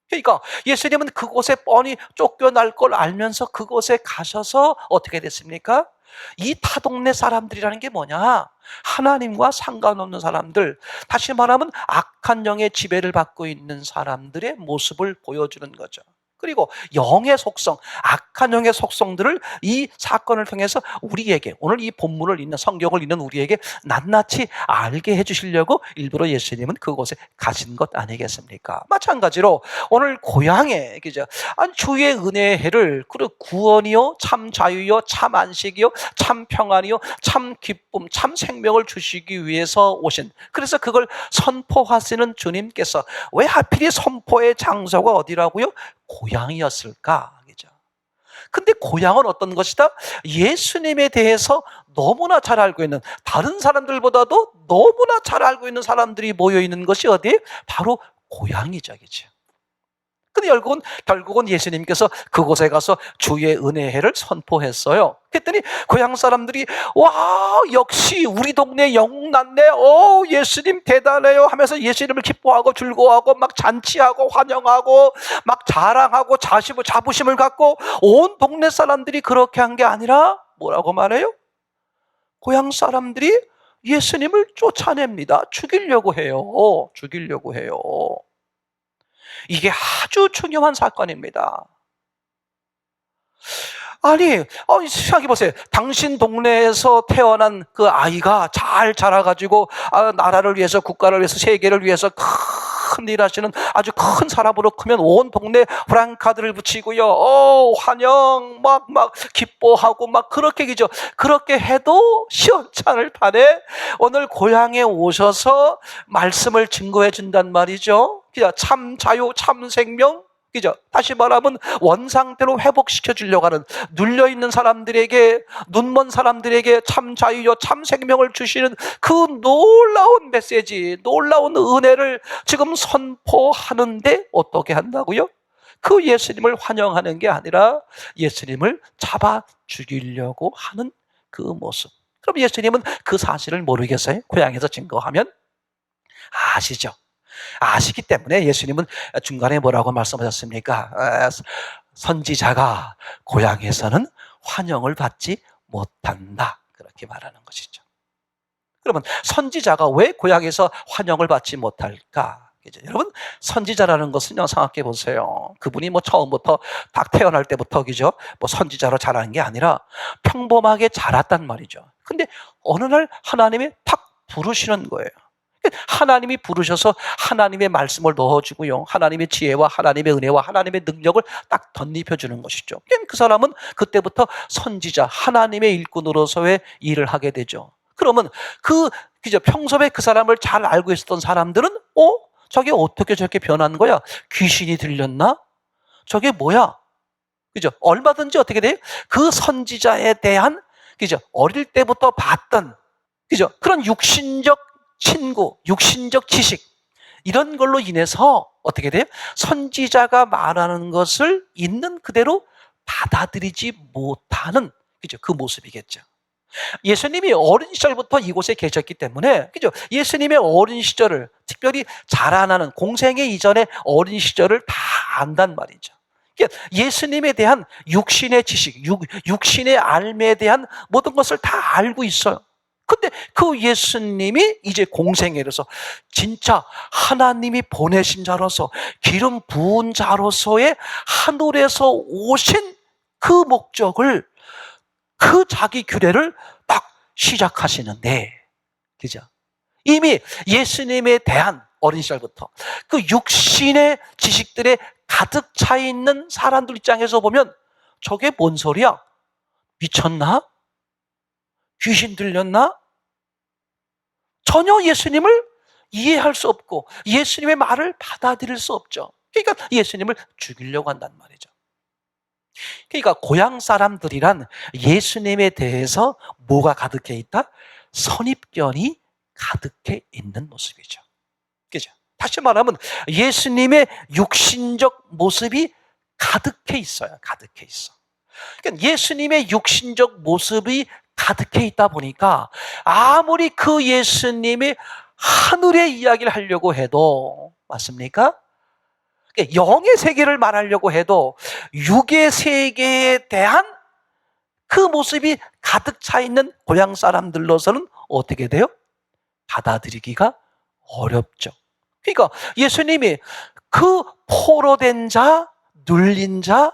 그러니까 예수님은 그곳에 뻔히 쫓겨날 걸 알면서 그곳에 가셔서 어떻게 됐습니까? 이 타동네 사람들이라는 게 뭐냐? 하나님과 상관없는 사람들, 다시 말하면 악한 영의 지배를 받고 있는 사람들의 모습을 보여주는 거죠. 그리고 영의 속성, 악한 영의 속성들을 이 사건을 통해서 우리에게, 오늘 이 본문을 읽는, 성경을 읽는 우리에게 낱낱이 알게 해주시려고 일부러 예수님은 그곳에 가신 것 아니겠습니까? 마찬가지로 오늘 고향에, 그죠? 주의 은혜의 해를, 그리고 구원이요, 참 자유요, 참 안식이요, 참 평안이요, 참 기쁨, 참 생명을 주시기 위해서 오신, 그래서 그걸 선포하시는 주님께서 왜 하필이 선포의 장소가 어디라고요? 고향이었을까? 그죠? 근데 고향은 어떤 것이다? 예수님에 대해서 너무나 잘 알고 있는, 다른 사람들보다도 너무나 잘 알고 있는 사람들이 모여 있는 것이 어디? 바로 고향이죠. 그죠? 근데 결국은 예수님께서 그곳에 가서 주의 은혜를 선포했어요. 그랬더니 고향 사람들이 와, 역시 우리 동네 영웅 났네. 예수님 대단해요 하면서 예수님을 기뻐하고 즐거워하고 막 잔치하고 환영하고 막 자랑하고 자부심을 갖고 온 동네 사람들이 그렇게 한 게 아니라 뭐라고 말해요? 고향 사람들이 예수님을 쫓아냅니다. 죽이려고 해요. 죽이려고 해요. 이게 아주 중요한 사건입니다. 아니, 생각해보세요. 당신 동네에서 태어난 그 아이가 잘 자라가지고 나라를 위해서, 국가를 위해서, 세계를 위해서 큰 일 하시는 아주 큰 사람으로 크면 온 동네 프랑카드를 붙이고요. 환영, 막 기뻐하고 막 그렇게 기죠. 그렇게 해도 시원찮을 판에 오늘 고향에 오셔서 말씀을 증거해 준단 말이죠. 참 자유, 참 생명, 그죠? 다시 말하면 원상태로 회복시켜 주려고 하는, 눌려있는 사람들에게, 눈먼 사람들에게 참 자유요, 참 생명을 주시는 그 놀라운 메시지, 놀라운 은혜를 지금 선포하는데 어떻게 한다고요? 그 예수님을 환영하는 게 아니라 예수님을 잡아 죽이려고 하는 그 모습. 그럼 예수님은 그 사실을 모르겠어요? 고향에서 증거하면? 아시죠? 아시기 때문에 예수님은 중간에 뭐라고 말씀하셨습니까? 선지자가 고향에서는 환영을 받지 못한다. 그렇게 말하는 것이죠. 그러면 선지자가 왜 고향에서 환영을 받지 못할까? 여러분, 선지자라는 것은요, 생각해 보세요. 그분이 처음부터 딱 태어날 때부터, 그죠? 선지자로 자라는 게 아니라 평범하게 자랐단 말이죠. 근데 어느 날 하나님이 탁 부르시는 거예요. 하나님이 부르셔서 하나님의 말씀을 넣어주고요, 하나님의 지혜와 하나님의 은혜와 하나님의 능력을 딱 덧입혀주는 것이죠. 그 사람은 그때부터 선지자, 하나님의 일꾼으로서의 일을 하게 되죠. 그러면 그죠? 평소에 그 사람을 잘 알고 있었던 사람들은 저게 어떻게 저렇게 변한 거야? 귀신이 들렸나? 저게 뭐야? 그죠? 얼마든지 어떻게 돼요? 그 선지자에 대한, 그죠? 어릴 때부터 봤던, 그죠? 그런 육신적 친구, 육신적 지식, 이런 걸로 인해서 어떻게 돼요? 선지자가 말하는 것을 있는 그대로 받아들이지 못하는, 그죠? 그 모습이겠죠. 예수님이 어린 시절부터 이곳에 계셨기 때문에, 그죠? 예수님의 어린 시절을, 특별히 자라나는 공생애 이전의 어린 시절을 다 안단 말이죠. 그러니까 예수님에 대한 육신의 지식, 육신의 알매에 대한 모든 것을 다 알고 있어요. 근데 그 예수님이 이제 공생애로서 진짜 하나님이 보내신 자로서, 기름 부은 자로서의 하늘에서 오신 그 목적을, 그 자기 규례를 딱 시작하시는데, 그죠? 이미 예수님에 대한 어린 시절부터 그 육신의 지식들에 가득 차 있는 사람들 입장에서 보면 저게 뭔 소리야? 미쳤나? 귀신 들렸나? 전혀 예수님을 이해할 수 없고 예수님의 말을 받아들일 수 없죠. 그러니까 예수님을 죽이려고 한단 말이죠. 그러니까 고향 사람들이란 예수님에 대해서 뭐가 가득해 있다? 선입견이 가득해 있는 모습이죠. 그죠? 다시 말하면 예수님의 육신적 모습이 가득해 있어요. 가득해 있어. 그러니까 예수님의 육신적 모습이 가득해 있다 보니까 아무리 그 예수님이 하늘의 이야기를 하려고 해도, 맞습니까? 영의 세계를 말하려고 해도 육의 세계에 대한 그 모습이 가득 차 있는 고향 사람들로서는 어떻게 돼요? 받아들이기가 어렵죠. 그러니까 예수님이 그 포로된 자, 눌린 자,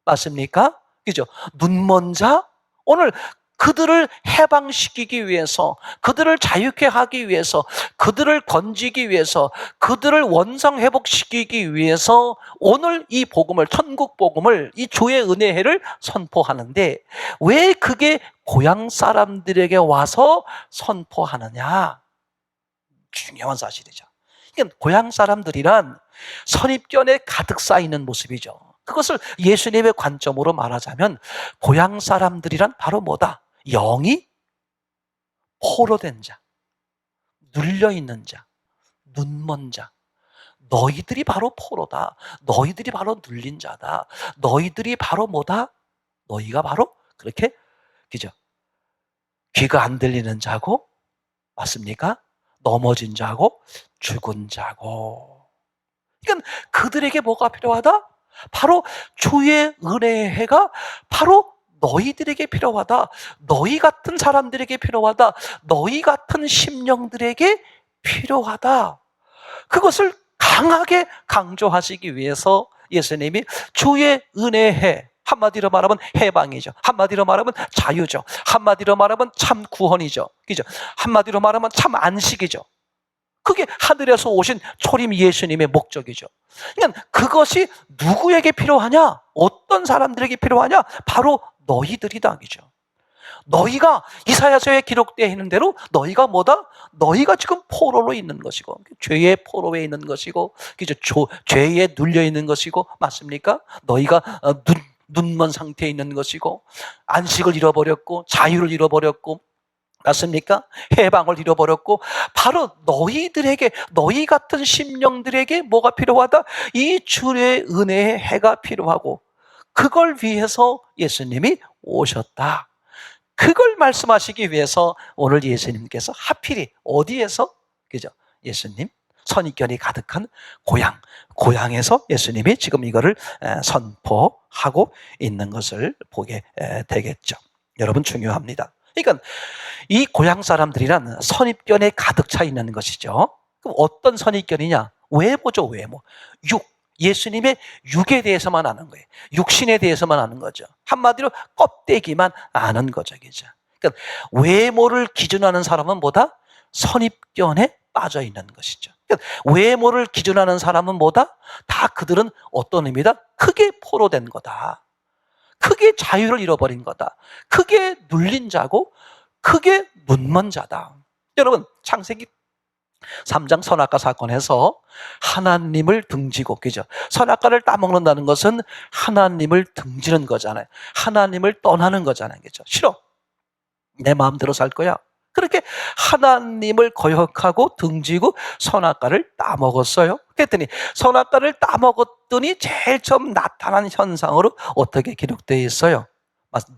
맞습니까? 그죠? 눈먼 자, 오늘 그들을 해방시키기 위해서, 그들을 자유케 하기 위해서, 그들을 건지기 위해서, 그들을 원상회복시키기 위해서 오늘 이 복음을, 천국 복음을, 이 주의 은혜를 선포하는데 왜 그게 고향 사람들에게 와서 선포하느냐? 중요한 사실이죠. 그러니까 고향 사람들이란 선입견에 가득 쌓이는 모습이죠. 그것을 예수님의 관점으로 말하자면 고향 사람들이란 바로 뭐다? 영이 포로된 자, 눌려있는 자, 눈먼 자. 너희들이 바로 포로다. 너희들이 바로 눌린 자다. 너희들이 바로 뭐다? 너희가 바로 그렇게, 그죠? 귀가 안 들리는 자고, 맞습니까? 넘어진 자고, 죽은 자고. 그러니까 그들에게 뭐가 필요하다? 바로 주의 은혜의 해가 바로 너희들에게 필요하다. 너희 같은 사람들에게 필요하다. 너희 같은 심령들에게 필요하다. 그것을 강하게 강조하시기 위해서 예수님이 주의 은혜의 해, 한마디로 말하면 해방이죠. 한마디로 말하면 자유죠. 한마디로 말하면 참 구원이죠. 그죠? 한마디로 말하면 참 안식이죠. 그게 하늘에서 오신 초림 예수님의 목적이죠. 그러니까 그것이 누구에게 필요하냐? 어떤 사람들에게 필요하냐? 바로 너희들이다. 그죠? 너희가 이사야서에 기록되어 있는 대로 너희가 뭐다? 너희가 지금 포로로 있는 것이고, 죄의 포로에 있는 것이고, 그죠? 죄에 눌려 있는 것이고, 맞습니까? 너희가 눈먼 상태에 있는 것이고, 안식을 잃어버렸고, 자유를 잃어버렸고, 맞습니까? 해방을 잃어버렸고, 바로 너희들에게, 너희 같은 심령들에게 뭐가 필요하다? 이 주의 은혜의 해가 필요하고, 그걸 위해서 예수님이 오셨다. 그걸 말씀하시기 위해서 오늘 예수님께서 하필이 어디에서? 그죠? 예수님 선입견이 가득한 고향에서 예수님이 지금 이거를 선포하고 있는 것을 보게 되겠죠. 여러분, 중요합니다. 그러니까 이 고향 사람들이란 선입견에 가득 차 있는 것이죠. 그럼 어떤 선입견이냐? 외모죠, 외모. 예수님의 육에 대해서만 아는 거예요. 육신에 대해서만 아는 거죠. 한마디로 껍데기만 아는 거죠. 그러니까 외모를 기준하는 사람은 뭐다? 선입견에 빠져 있는 것이죠. 그러니까 외모를 기준하는 사람은 뭐다? 다 그들은 어떤 의미다? 크게 포로된 거다. 크게 자유를 잃어버린 거다. 크게 눌린 자고 크게 눈먼 자다. 여러분, 창세기 3장 선악과 사건에서 하나님을 등지고, 그죠? 선악과를 따먹는다는 것은 하나님을 등지는 거잖아요. 하나님을 떠나는 거잖아요. 그죠? 싫어. 내 마음대로 살 거야. 그렇게 하나님을 거역하고 등지고 선악과를 따먹었어요. 그랬더니 선악과를 따먹었더니 제일 처음 나타난 현상으로 어떻게 기록되어 있어요?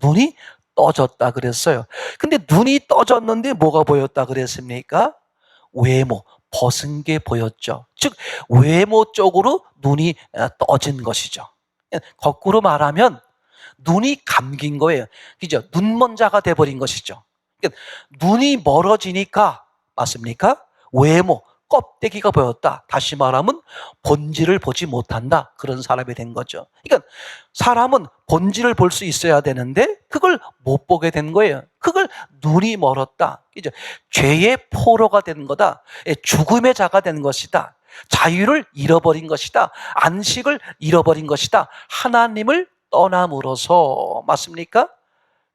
눈이 떠졌다 그랬어요. 근데 눈이 떠졌는데 뭐가 보였다 그랬습니까? 외모, 벗은 게 보였죠. 즉 외모 쪽으로 눈이 떠진 것이죠. 거꾸로 말하면 눈이 감긴 거예요. 그죠? 눈먼자가 돼버린 것이죠. 그러니까 눈이 멀어지니까 맞습니까? 외모, 껍데기가 보였다. 다시 말하면 본질을 보지 못한다. 그런 사람이 된 거죠. 그러니까 사람은 본질을 볼 수 있어야 되는데 그걸 못 보게 된 거예요. 그걸 눈이 멀었다. 그죠? 죄의 포로가 된 거다. 죽음의 자가 된 것이다. 자유를 잃어버린 것이다. 안식을 잃어버린 것이다. 하나님을 떠남으로써 맞습니까?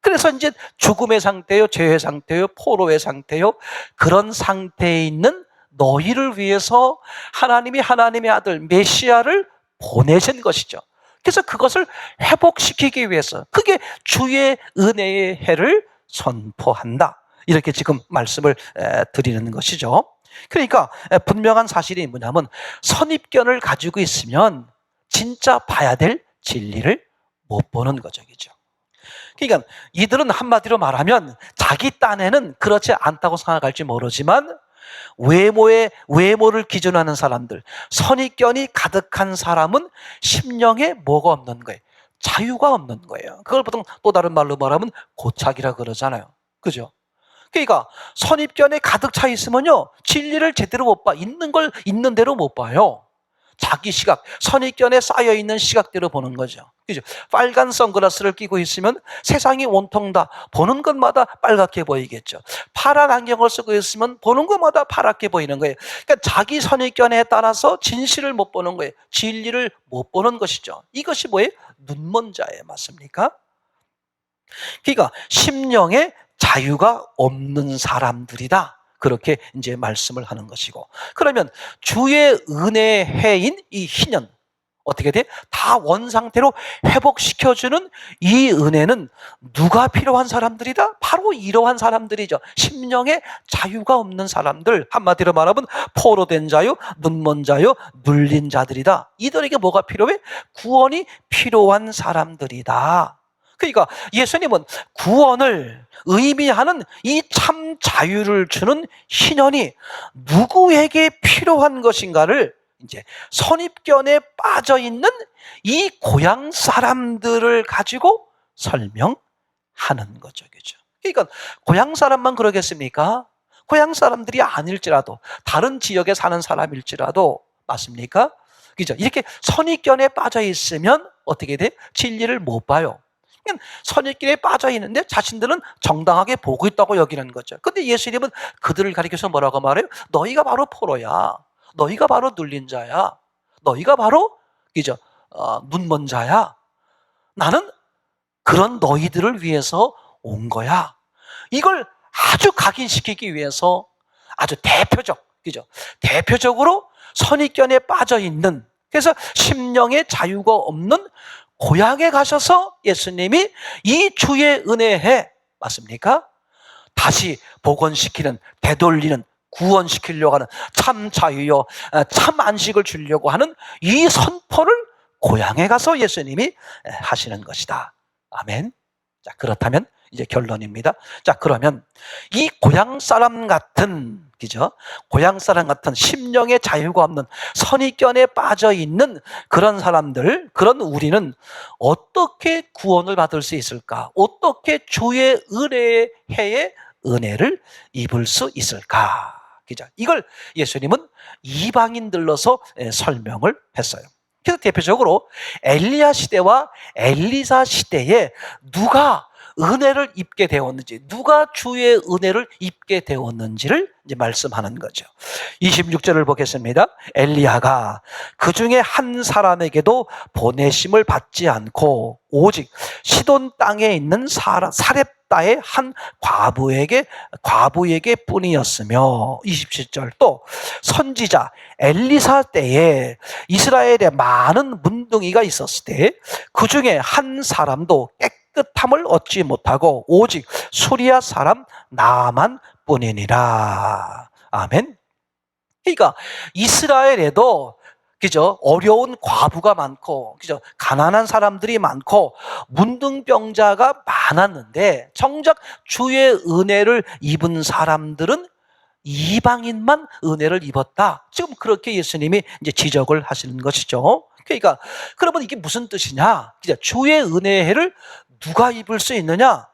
그래서 이제 죽음의 상태요, 죄의 상태요, 포로의 상태요. 그런 상태에 있는 너희를 위해서 하나님이 하나님의 아들 메시아를 보내신 것이죠. 그래서 그것을 회복시키기 위해서 그게 주의 은혜의 해를 선포한다. 이렇게 지금 말씀을 드리는 것이죠. 그러니까 분명한 사실이 뭐냐면 선입견을 가지고 있으면 진짜 봐야 될 진리를 못 보는 거죠. 그죠? 그러니까 이들은 한마디로 말하면 자기 딴에는 그렇지 않다고 생각할지 모르지만 외모를 기준하는 사람들, 선입견이 가득한 사람은 심령에 뭐가 없는 거예요? 자유가 없는 거예요. 그걸 보통 또 다른 말로 말하면 고착이라 그러잖아요. 그죠? 그러니까 선입견에 가득 차 있으면요 진리를 제대로 못 봐. 있는 걸 있는 대로 못 봐요. 자기 시각, 선입견에 쌓여있는 시각대로 보는 거죠. 그죠? 빨간 선글라스를 끼고 있으면 세상이 온통 다 보는 것마다 빨갛게 보이겠죠. 파란 안경을 쓰고 있으면 보는 것마다 파랗게 보이는 거예요. 그러니까 자기 선입견에 따라서 진실을 못 보는 거예요. 진리를 못 보는 것이죠. 이것이 뭐예요? 눈먼 자예요. 맞습니까? 그러니까 심령에 자유가 없는 사람들이다. 그렇게 이제 말씀을 하는 것이고. 그러면 주의 은혜의 해인 이 희년 어떻게 돼? 다 원상태로 회복시켜주는 이 은혜는 누가 필요한 사람들이다? 바로 이러한 사람들이죠. 심령에 자유가 없는 사람들, 한마디로 말하면 포로된 자요, 눈먼 자요, 눌린 자들이다. 이들에게 뭐가 필요해? 구원이 필요한 사람들이다. 그러니까 예수님은 구원을 의미하는 이 참 자유를 주는 희년이 누구에게 필요한 것인가를 이제 선입견에 빠져 있는 이 고향 사람들을 가지고 설명하는 거죠. 그죠? 그러니까 고향 사람만 그러겠습니까? 고향 사람들이 아닐지라도 다른 지역에 사는 사람일지라도 맞습니까? 그죠? 이렇게 선입견에 빠져 있으면 어떻게 돼? 진리를 못 봐요. 선입견에 빠져 있는데 자신들은 정당하게 보고 있다고 여기는 거죠. 근데 예수님은 그들을 가리켜서 뭐라고 말해요? 너희가 바로 포로야. 너희가 바로 눌린 자야. 너희가 바로 그죠? 눈먼 자야. 나는 그런 너희들을 위해서 온 거야. 이걸 아주 각인시키기 위해서 아주 그죠? 대표적으로 선입견에 빠져 있는 그래서 심령의 자유가 없는 고향에 가셔서 예수님이 이 주의 은혜에 맞습니까? 다시 복원시키는, 되돌리는, 구원시키려고 하는 참 자유요, 참 안식을 주려고 하는 이 선포를 고향에 가서 예수님이 하시는 것이다. 아멘. 자, 그렇다면 이제 결론입니다. 자, 그러면 이 고향 사람 같은 그죠? 고향 사람 같은 심령의 자유가 없는 선입견에 빠져 있는 그런 사람들, 그런 우리는 어떻게 구원을 받을 수 있을까? 어떻게 주의 은혜의 해에 은혜를 입을 수 있을까? 그죠? 이걸 예수님은 이방인들로서 설명을 했어요. 그래서 대표적으로 엘리야 시대와 엘리사 시대에 누가 은혜를 입게 되었는지, 누가 주의 은혜를 입게 되었는지를 이제 말씀하는 거죠. 26절을 보겠습니다. 엘리야가 그 중에 한 사람에게도 보내심을 받지 않고 오직 시돈 땅에 있는 사렙다의 한 과부에게 뿐이었으며 27절 또 선지자 엘리사 때에 이스라엘에 많은 문둥이가 있었을 때 그 중에 한 사람도 깨끗함을 얻지 못하고 오직 수리아 사람 나만 뿐이니라. 아멘. 그러니까 이스라엘에도 그죠? 어려운 과부가 많고, 그죠? 가난한 사람들이 많고, 문둥병자가 많았는데, 정작 주의 은혜를 입은 사람들은 이방인만 은혜를 입었다. 지금 그렇게 예수님이 이제 지적을 하시는 것이죠. 그러니까, 그러면 이게 무슨 뜻이냐? 그죠? 주의 은혜를 누가 입을 수 있느냐?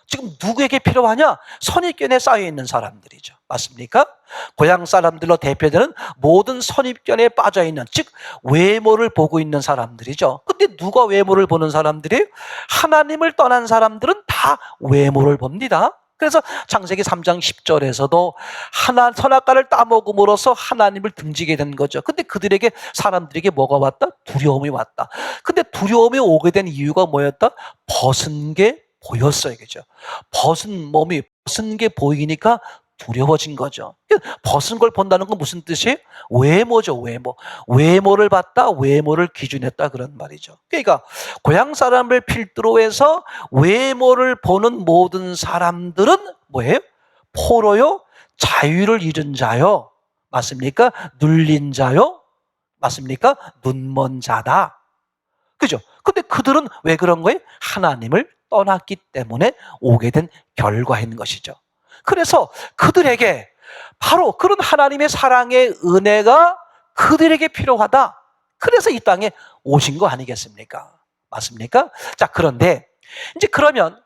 지금 누구에게 필요하냐? 선입견에 쌓여 있는 사람들이죠. 맞습니까? 고향 사람들로 대표되는 모든 선입견에 빠져 있는, 즉 외모를 보고 있는 사람들이죠. 근데 누가 외모를 보는 사람들이? 하나님을 떠난 사람들은 다 외모를 봅니다. 그래서 창세기 3장 10절에서도 선악과를 따먹음으로써 하나님을 등지게 된 거죠. 근데 그들에게, 사람들에게 뭐가 왔다? 두려움이 왔다. 근데 두려움이 오게 된 이유가 뭐였다? 벗은 게 보였어요. 그죠? 벗은 몸이, 벗은 게 보이니까 두려워진 거죠. 벗은 걸 본다는 건 무슨 뜻이에요? 외모죠, 외모. 외모를 봤다, 외모를 기준했다, 그런 말이죠. 그러니까 고향 사람을 필두로 해서 외모를 보는 모든 사람들은 뭐예요? 포로요, 자유를 잃은 자요. 맞습니까? 눌린 자요. 맞습니까? 눈먼 자다. 그죠? 근데 그들은 왜 그런 거예요? 하나님을 떠났기 때문에 오게 된 결과인 것이죠. 그래서 그들에게 바로 그런 하나님의 사랑의 은혜가 그들에게 필요하다. 그래서 이 땅에 오신 거 아니겠습니까? 맞습니까? 자, 그런데 이제 그러면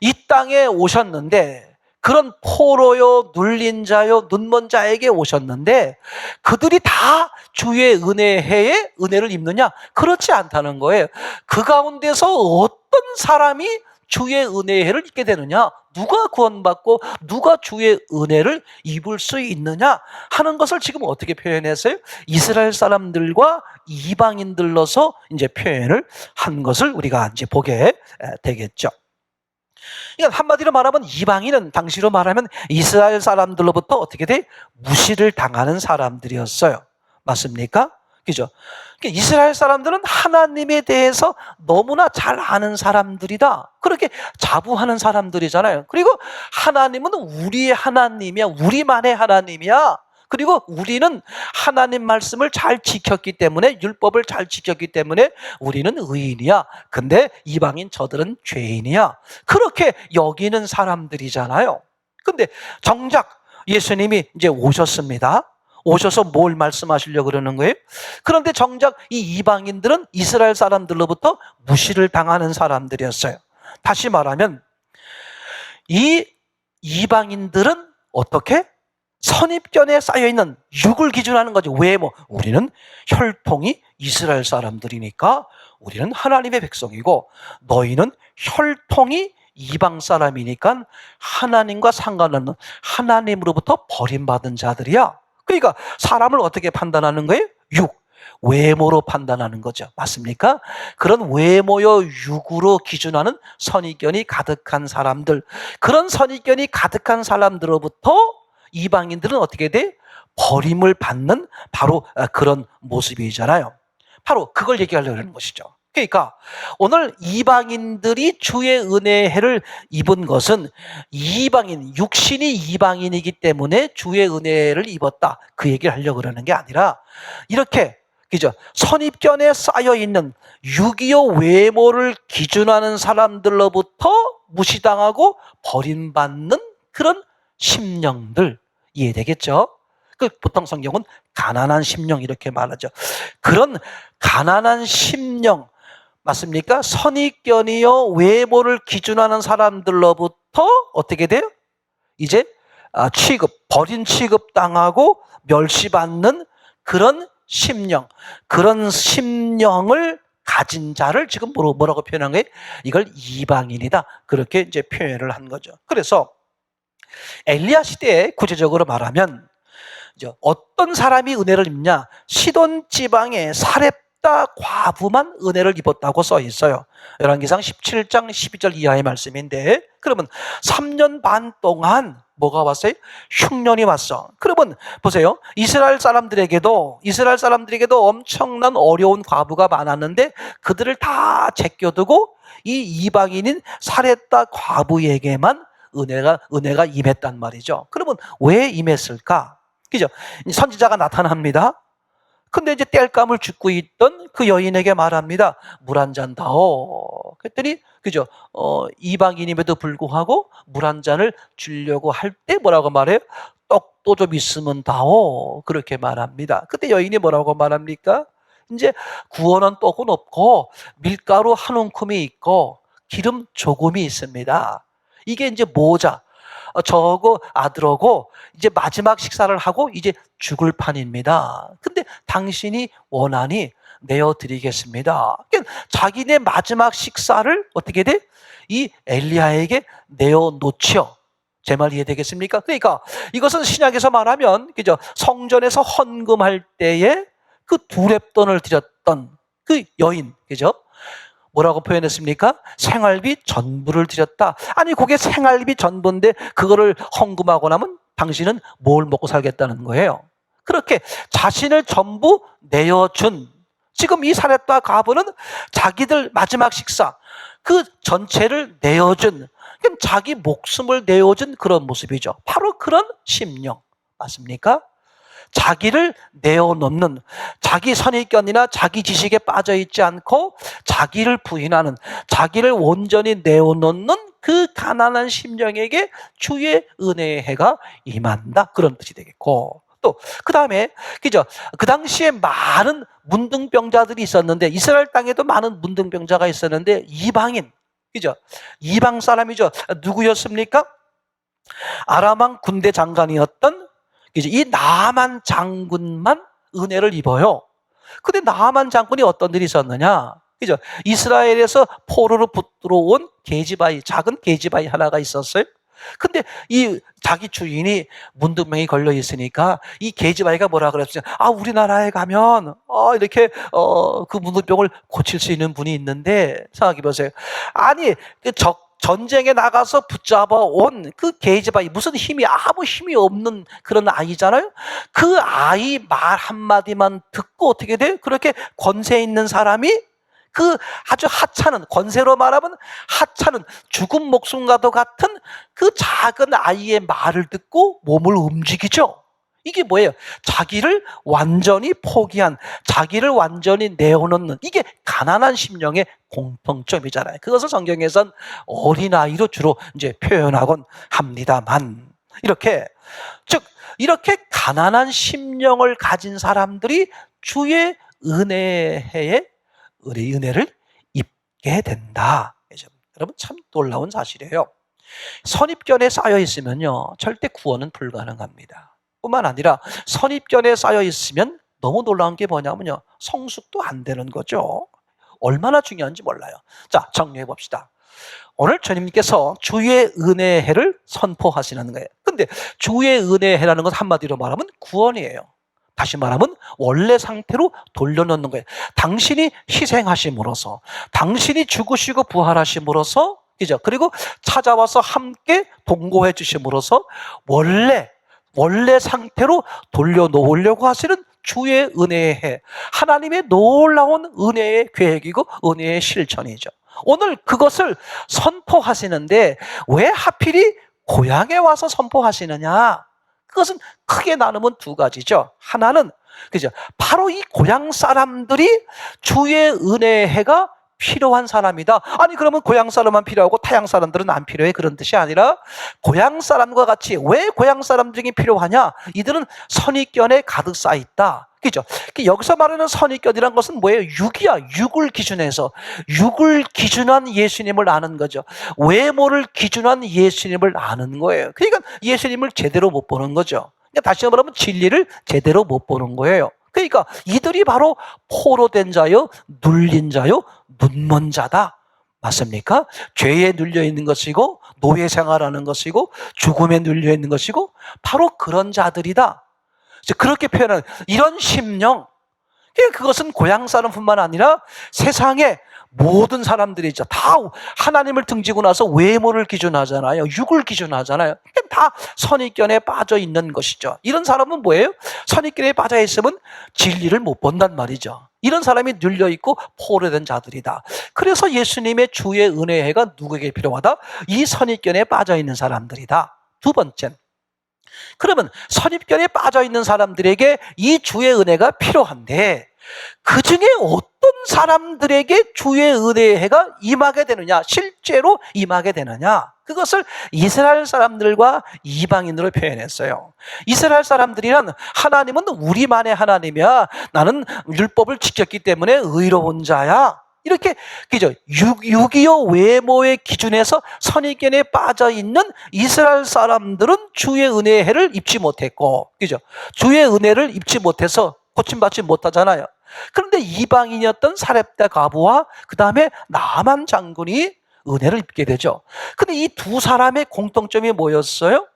이 땅에 오셨는데, 그런 포로요, 눌린 자요, 눈먼 자에게 오셨는데 그들이 다 주의 은혜에 은혜를 입느냐? 그렇지 않다는 거예요. 그 가운데서 어떤 사람이 주의 은혜를 입게 되느냐? 누가 구원받고 누가 주의 은혜를 입을 수 있느냐 하는 것을 지금 어떻게 표현했어요? 이스라엘 사람들과 이방인들로서 이제 표현을 한 것을 우리가 이제 보게 되겠죠. 그러니까 한마디로 말하면 이방인은 당시로 말하면 이스라엘 사람들로부터 어떻게 돼? 무시를 당하는 사람들이었어요. 맞습니까? 그죠? 그러니까 이스라엘 사람들은 하나님에 대해서 너무나 잘 아는 사람들이다. 그렇게 자부하는 사람들이잖아요. 그리고 하나님은 우리의 하나님이야. 우리만의 하나님이야. 그리고 우리는 하나님 말씀을 잘 지켰기 때문에, 율법을 잘 지켰기 때문에 우리는 의인이야. 근데 이방인 저들은 죄인이야. 그렇게 여기는 사람들이잖아요. 근데 정작 예수님이 이제 오셨습니다. 오셔서 뭘 말씀하시려고 그러는 거예요? 그런데 정작 이 이방인들은 이스라엘 사람들로부터 무시를 당하는 사람들이었어요. 다시 말하면 이 이방인들은 어떻게? 선입견에 쌓여있는 육을 기준하는 거죠. 외모. 우리는 혈통이 이스라엘 사람들이니까 우리는 하나님의 백성이고, 너희는 혈통이 이방 사람이니까 하나님과 상관없는, 하나님으로부터 버림받은 자들이야. 그러니까 사람을 어떻게 판단하는 거예요? 육, 외모로 판단하는 거죠. 맞습니까? 그런 외모요 육으로 기준하는 선입견이 가득한 사람들, 그런 선입견이 가득한 사람들로부터 이방인들은 어떻게 돼? 버림을 받는 바로 그런 모습이잖아요. 바로 그걸 얘기하려고 하는 것이죠. 그러니까 오늘 이방인들이 주의 은혜를 입은 것은 이방인, 육신이 이방인이기 때문에 주의 은혜를 입었다, 그 얘기를 하려고 그러는 게 아니라, 이렇게 그죠? 선입견에 쌓여있는 육이요 외모를 기준하는 사람들로부터 무시당하고 버림받는 그런 심령들, 이해되겠죠? 그 보통 성경은 가난한 심령 이렇게 말하죠. 그런 가난한 심령, 맞습니까? 선입견이요 외모를 기준하는 사람들로부터 어떻게 돼요? 이제 버린 취급당하고 멸시받는 그런 심령, 그런 심령을 가진 자를 지금 뭐라고 표현한 거예요? 이걸 이방인이다, 그렇게 이제 표현을 한 거죠. 그래서 엘리야 시대에 구체적으로 말하면 어떤 사람이 은혜를 입냐? 시돈 지방의 사렙다 과부만 은혜를 입었다고 써 있어요. 열왕기상 17장 12절 이하의 말씀인데, 그러면 3년 반 동안 뭐가 왔어요? 흉년이 왔어. 그러면 보세요. 이스라엘 사람들에게도 엄청난 어려운 과부가 많았는데 그들을 다 제껴두고 이 이방인인 사렙다 과부에게만 은혜가 임했단 말이죠. 그러면 왜 임했을까? 그죠? 선지자가 나타납니다. 근데 이제 땔감을 줍고 있던 그 여인에게 말합니다. 물 한 잔 다오. 그랬더니 그죠? 이방인임에도 불구하고 물 한 잔을 주려고 할 때 뭐라고 말해요? 떡도 좀 있으면 다오. 그렇게 말합니다. 그때 여인이 뭐라고 말합니까? 이제 구워놓은 떡은 없고 밀가루 한 움큼이 있고 기름 조금이 있습니다. 이게 이제 모자. 저하고 아들하고 이제 마지막 식사를 하고 이제 죽을 판입니다. 근데 당신이 원하니 내어드리겠습니다. 그러니까 자기네 마지막 식사를 어떻게 돼? 이 엘리야에게 내어놓지요. 제 말 이해되겠습니까? 그러니까 이것은 신약에서 말하면 그죠? 성전에서 헌금할 때에 그 두렙돈을 드렸던 그 여인, 그죠? 뭐라고 표현했습니까? 생활비 전부를 드렸다. 아니 그게 생활비 전부인데 그거를 헌금하고 나면 당신은 뭘 먹고 살겠다는 거예요. 그렇게 자신을 전부 내어준, 지금 이 사렙과 가부는 자기들 마지막 식사 그 전체를 내어준, 자기 목숨을 내어준 그런 모습이죠. 바로 그런 심령 맞습니까? 자기를 내어놓는, 자기 선입견이나 자기 지식에 빠져있지 않고 자기를 부인하는, 자기를 온전히 내어놓는 그 가난한 심령에게 주의 은혜의 해가 임한다, 그런 뜻이 되겠고, 또 그 다음에 그죠? 그 당시에 많은 문둥병자들이 있었는데, 이스라엘 땅에도 많은 문둥병자가 있었는데 이방인, 그죠? 이방 사람이죠. 누구였습니까? 아람왕 군대 장관이었던 이 나만 장군만 은혜를 입어요. 근데 나만 장군이 어떤 일이 있었느냐? 그죠? 이스라엘에서 포로로 붙들어 온 계집아이, 작은 계집아이 하나가 있었어요. 근데 이 자기 주인이 문둥병이 걸려 있으니까 이 계집아이가 뭐라 그랬어요? 우리나라에 가면 이렇게 그 문둥병을 고칠 수 있는 분이 있는데, 생각해 보세요. 아니 전쟁에 나가서 붙잡아 온 그 계집아이, 무슨 힘이, 아무 힘이 없는 그런 아이잖아요. 그 아이 말 한마디만 듣고 어떻게 돼? 그렇게 권세 있는 사람이 그 아주 하찮은, 권세로 말하면 하찮은 죽은 목숨과도 같은 그 작은 아이의 말을 듣고 몸을 움직이죠. 이게 뭐예요? 자기를 완전히 포기한, 자기를 완전히 내어놓는, 이게 가난한 심령의 공통점이잖아요. 그것을 성경에선 어린아이로 주로 이제 표현하곤 합니다만, 이렇게, 즉, 이렇게 가난한 심령을 가진 사람들이 주의 은혜에 은혜를 입게 된다. 여러분 참 놀라운 사실이에요. 선입견에 쌓여 있으면요, 절대 구원은 불가능합니다. 뿐만 아니라 선입견에 쌓여 있으면 너무 놀라운 게 뭐냐면요, 성숙도 안 되는 거죠. 얼마나 중요한지 몰라요. 자, 정리해 봅시다. 오늘 주님께서 주의 은혜의 해를 선포하시는 거예요. 근데 주의 은혜의 해라는 건 한마디로 말하면 구원이에요. 다시 말하면 원래 상태로 돌려놓는 거예요. 당신이 희생하심으로써, 당신이 죽으시고 부활하심으로써, 그죠? 그리고 찾아와서 함께 동거해 주심으로써 원래 상태로 돌려놓으려고 하시는 주의 은혜의 해, 하나님의 놀라운 은혜의 계획이고 은혜의 실천이죠. 오늘 그것을 선포하시는데 왜 하필이 고향에 와서 선포하시느냐? 그것은 크게 나누면 두 가지죠. 하나는 그죠? 바로 이 고향 사람들이 주의 은혜의 해가 필요한 사람이다. 아니 그러면 고향 사람만 필요하고 타향 사람들은 안 필요해, 그런 뜻이 아니라 고향 사람과 같이, 왜 고향 사람들이 필요하냐? 이들은 선입견에 가득 쌓여 있다. 그죠? 여기서 말하는 선입견이란 것은 뭐예요? 육이야. 육을 기준해서, 육을 기준한 예수님을 아는 거죠. 외모를 기준한 예수님을 아는 거예요. 그러니까 예수님을 제대로 못 보는 거죠. 그러니까 다시 말하면 진리를 제대로 못 보는 거예요. 그러니까 이들이 바로 포로된 자요, 눌린 자요, 눈먼 자다. 맞습니까? 죄에 눌려 있는 것이고, 노예 생활하는 것이고, 죽음에 눌려 있는 것이고, 바로 그런 자들이다. 그렇게 표현하는 이런 심령, 그것은 고향 사람뿐만 아니라 세상의 모든 사람들이죠. 다 하나님을 등지고 나서 외모를 기준하잖아요. 육을 기준하잖아요. 다 선입견에 빠져 있는 것이죠. 이런 사람은 뭐예요? 선입견에 빠져 있으면 진리를 못 본단 말이죠. 이런 사람이 눌려있고 포로된 자들이다. 그래서 예수님의 주의 은혜가 누구에게 필요하다? 이 선입견에 빠져 있는 사람들이다. 두 번째, 그러면 선입견에 빠져 있는 사람들에게 이 주의 은혜가 필요한데 그 중에 어떤 사람들에게 주의 은혜가 임하게 되느냐, 실제로 임하게 되느냐, 그것을 이스라엘 사람들과 이방인으로 표현했어요. 이스라엘 사람들이란 하나님은 우리만의 하나님이야, 나는 율법을 지켰기 때문에 의로운 자야, 이렇게 그죠? 6.25 외모의 기준에서 선입견에 빠져 있는 이스라엘 사람들은 주의 은혜의 해를 입지 못했고, 그죠? 주의 은혜를 입지 못해서 고침받지 못하잖아요. 그런데 이방인이었던 사렙다 과부와 그 다음에 나만 장군이 은혜를 입게 되죠. 근데 이 두 사람의 공통점이 뭐였어요?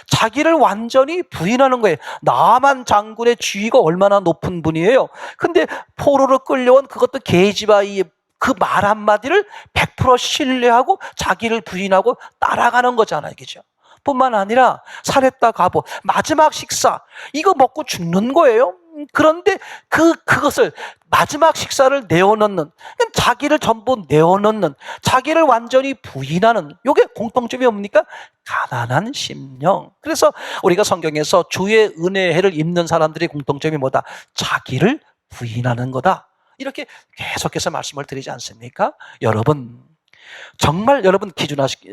자기를 완전히 부인하는 거예요. 나만 장군의 지위가 얼마나 높은 분이에요. 근데 포로로 끌려온 그것도 게하지바의 그 말 한마디를 100% 신뢰하고 자기를 부인하고 따라가는 거잖아요. 그죠? 뿐만 아니라 사렙다 과부 마지막 식사 이거 먹고 죽는 거예요. 그런데 그것을 마지막 식사를 내어놓는, 자기를 전부 내어놓는, 자기를 완전히 부인하는, 이게 공통점이 뭡니까? 가난한 심령. 그래서 우리가 성경에서 주의 은혜의 해를 입는 사람들의 공통점이 뭐다? 자기를 부인하는 거다. 이렇게 계속해서 말씀을 드리지 않습니까? 여러분, 정말 여러분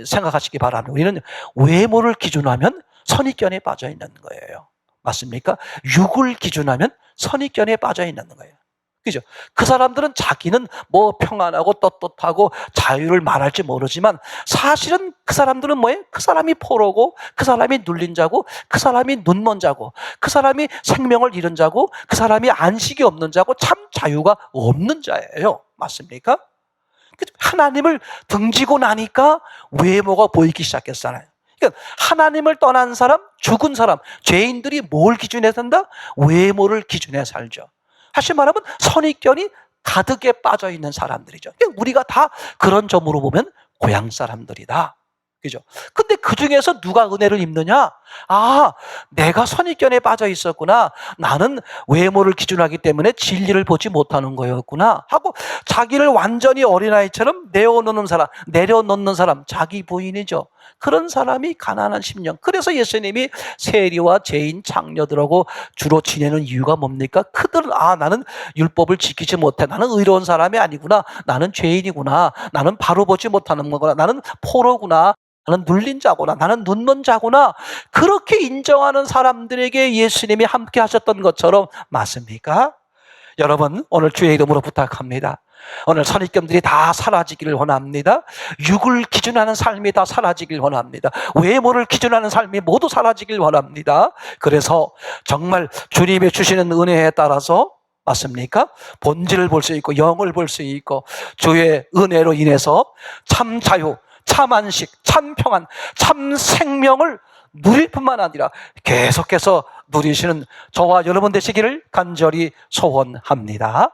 생각하시기 바랍니다. 우리는 외모를 기준하면 선입견에 빠져 있는 거예요. 맞습니까? 육을 기준하면 선입견에 빠져 있는 거예요. 그죠? 그 사람들은 자기는 뭐 평안하고 떳떳하고 자유를 말할지 모르지만 사실은 그 사람들은 뭐예요? 그 사람이 포로고, 그 사람이 눌린 자고, 그 사람이 눈먼 자고, 그 사람이 생명을 잃은 자고, 그 사람이 안식이 없는 자고, 참 자유가 없는 자예요. 맞습니까? 하나님을 등지고 나니까 외모가 보이기 시작했잖아요. 그러니까 하나님을 떠난 사람, 죽은 사람, 죄인들이 뭘 기준에 산다? 외모를 기준에 살죠. 다시 말하면 선입견이 가득에 빠져 있는 사람들이죠. 그러니까 우리가 다 그런 점으로 보면 고향 사람들이다. 그죠? 근데 그 중에서 누가 은혜를 입느냐? 아, 내가 선입견에 빠져 있었구나. 나는 외모를 기준하기 때문에 진리를 보지 못하는 거였구나. 하고 자기를 완전히 어린아이처럼 내어놓는 사람, 자기 부인이죠. 그런 사람이 가난한 심령. 그래서 예수님이 세리와 죄인, 장녀들하고 주로 지내는 이유가 뭡니까? 그들은 나는 율법을 지키지 못해. 나는 의로운 사람이 아니구나. 나는 죄인이구나. 나는 바로 보지 못하는 거구나. 나는 포로구나. 나는 눌린 자구나. 나는 눈먼 자구나. 그렇게 인정하는 사람들에게 예수님이 함께 하셨던 것처럼 맞습니까? 여러분, 오늘 주의 이름으로 부탁합니다. 오늘 선입견들이 다 사라지기를 원합니다. 육을 기준하는 삶이 다 사라지길 원합니다. 외모를 기준하는 삶이 모두 사라지길 원합니다. 그래서 정말 주님이 주시는 은혜에 따라서 맞습니까? 본질을 볼 수 있고 영을 볼 수 있고 주의 은혜로 인해서 참 자유, 참 안식, 참 평안, 참 생명을 누릴 뿐만 아니라 계속해서 누리시는 저와 여러분 되시기를 간절히 소원합니다.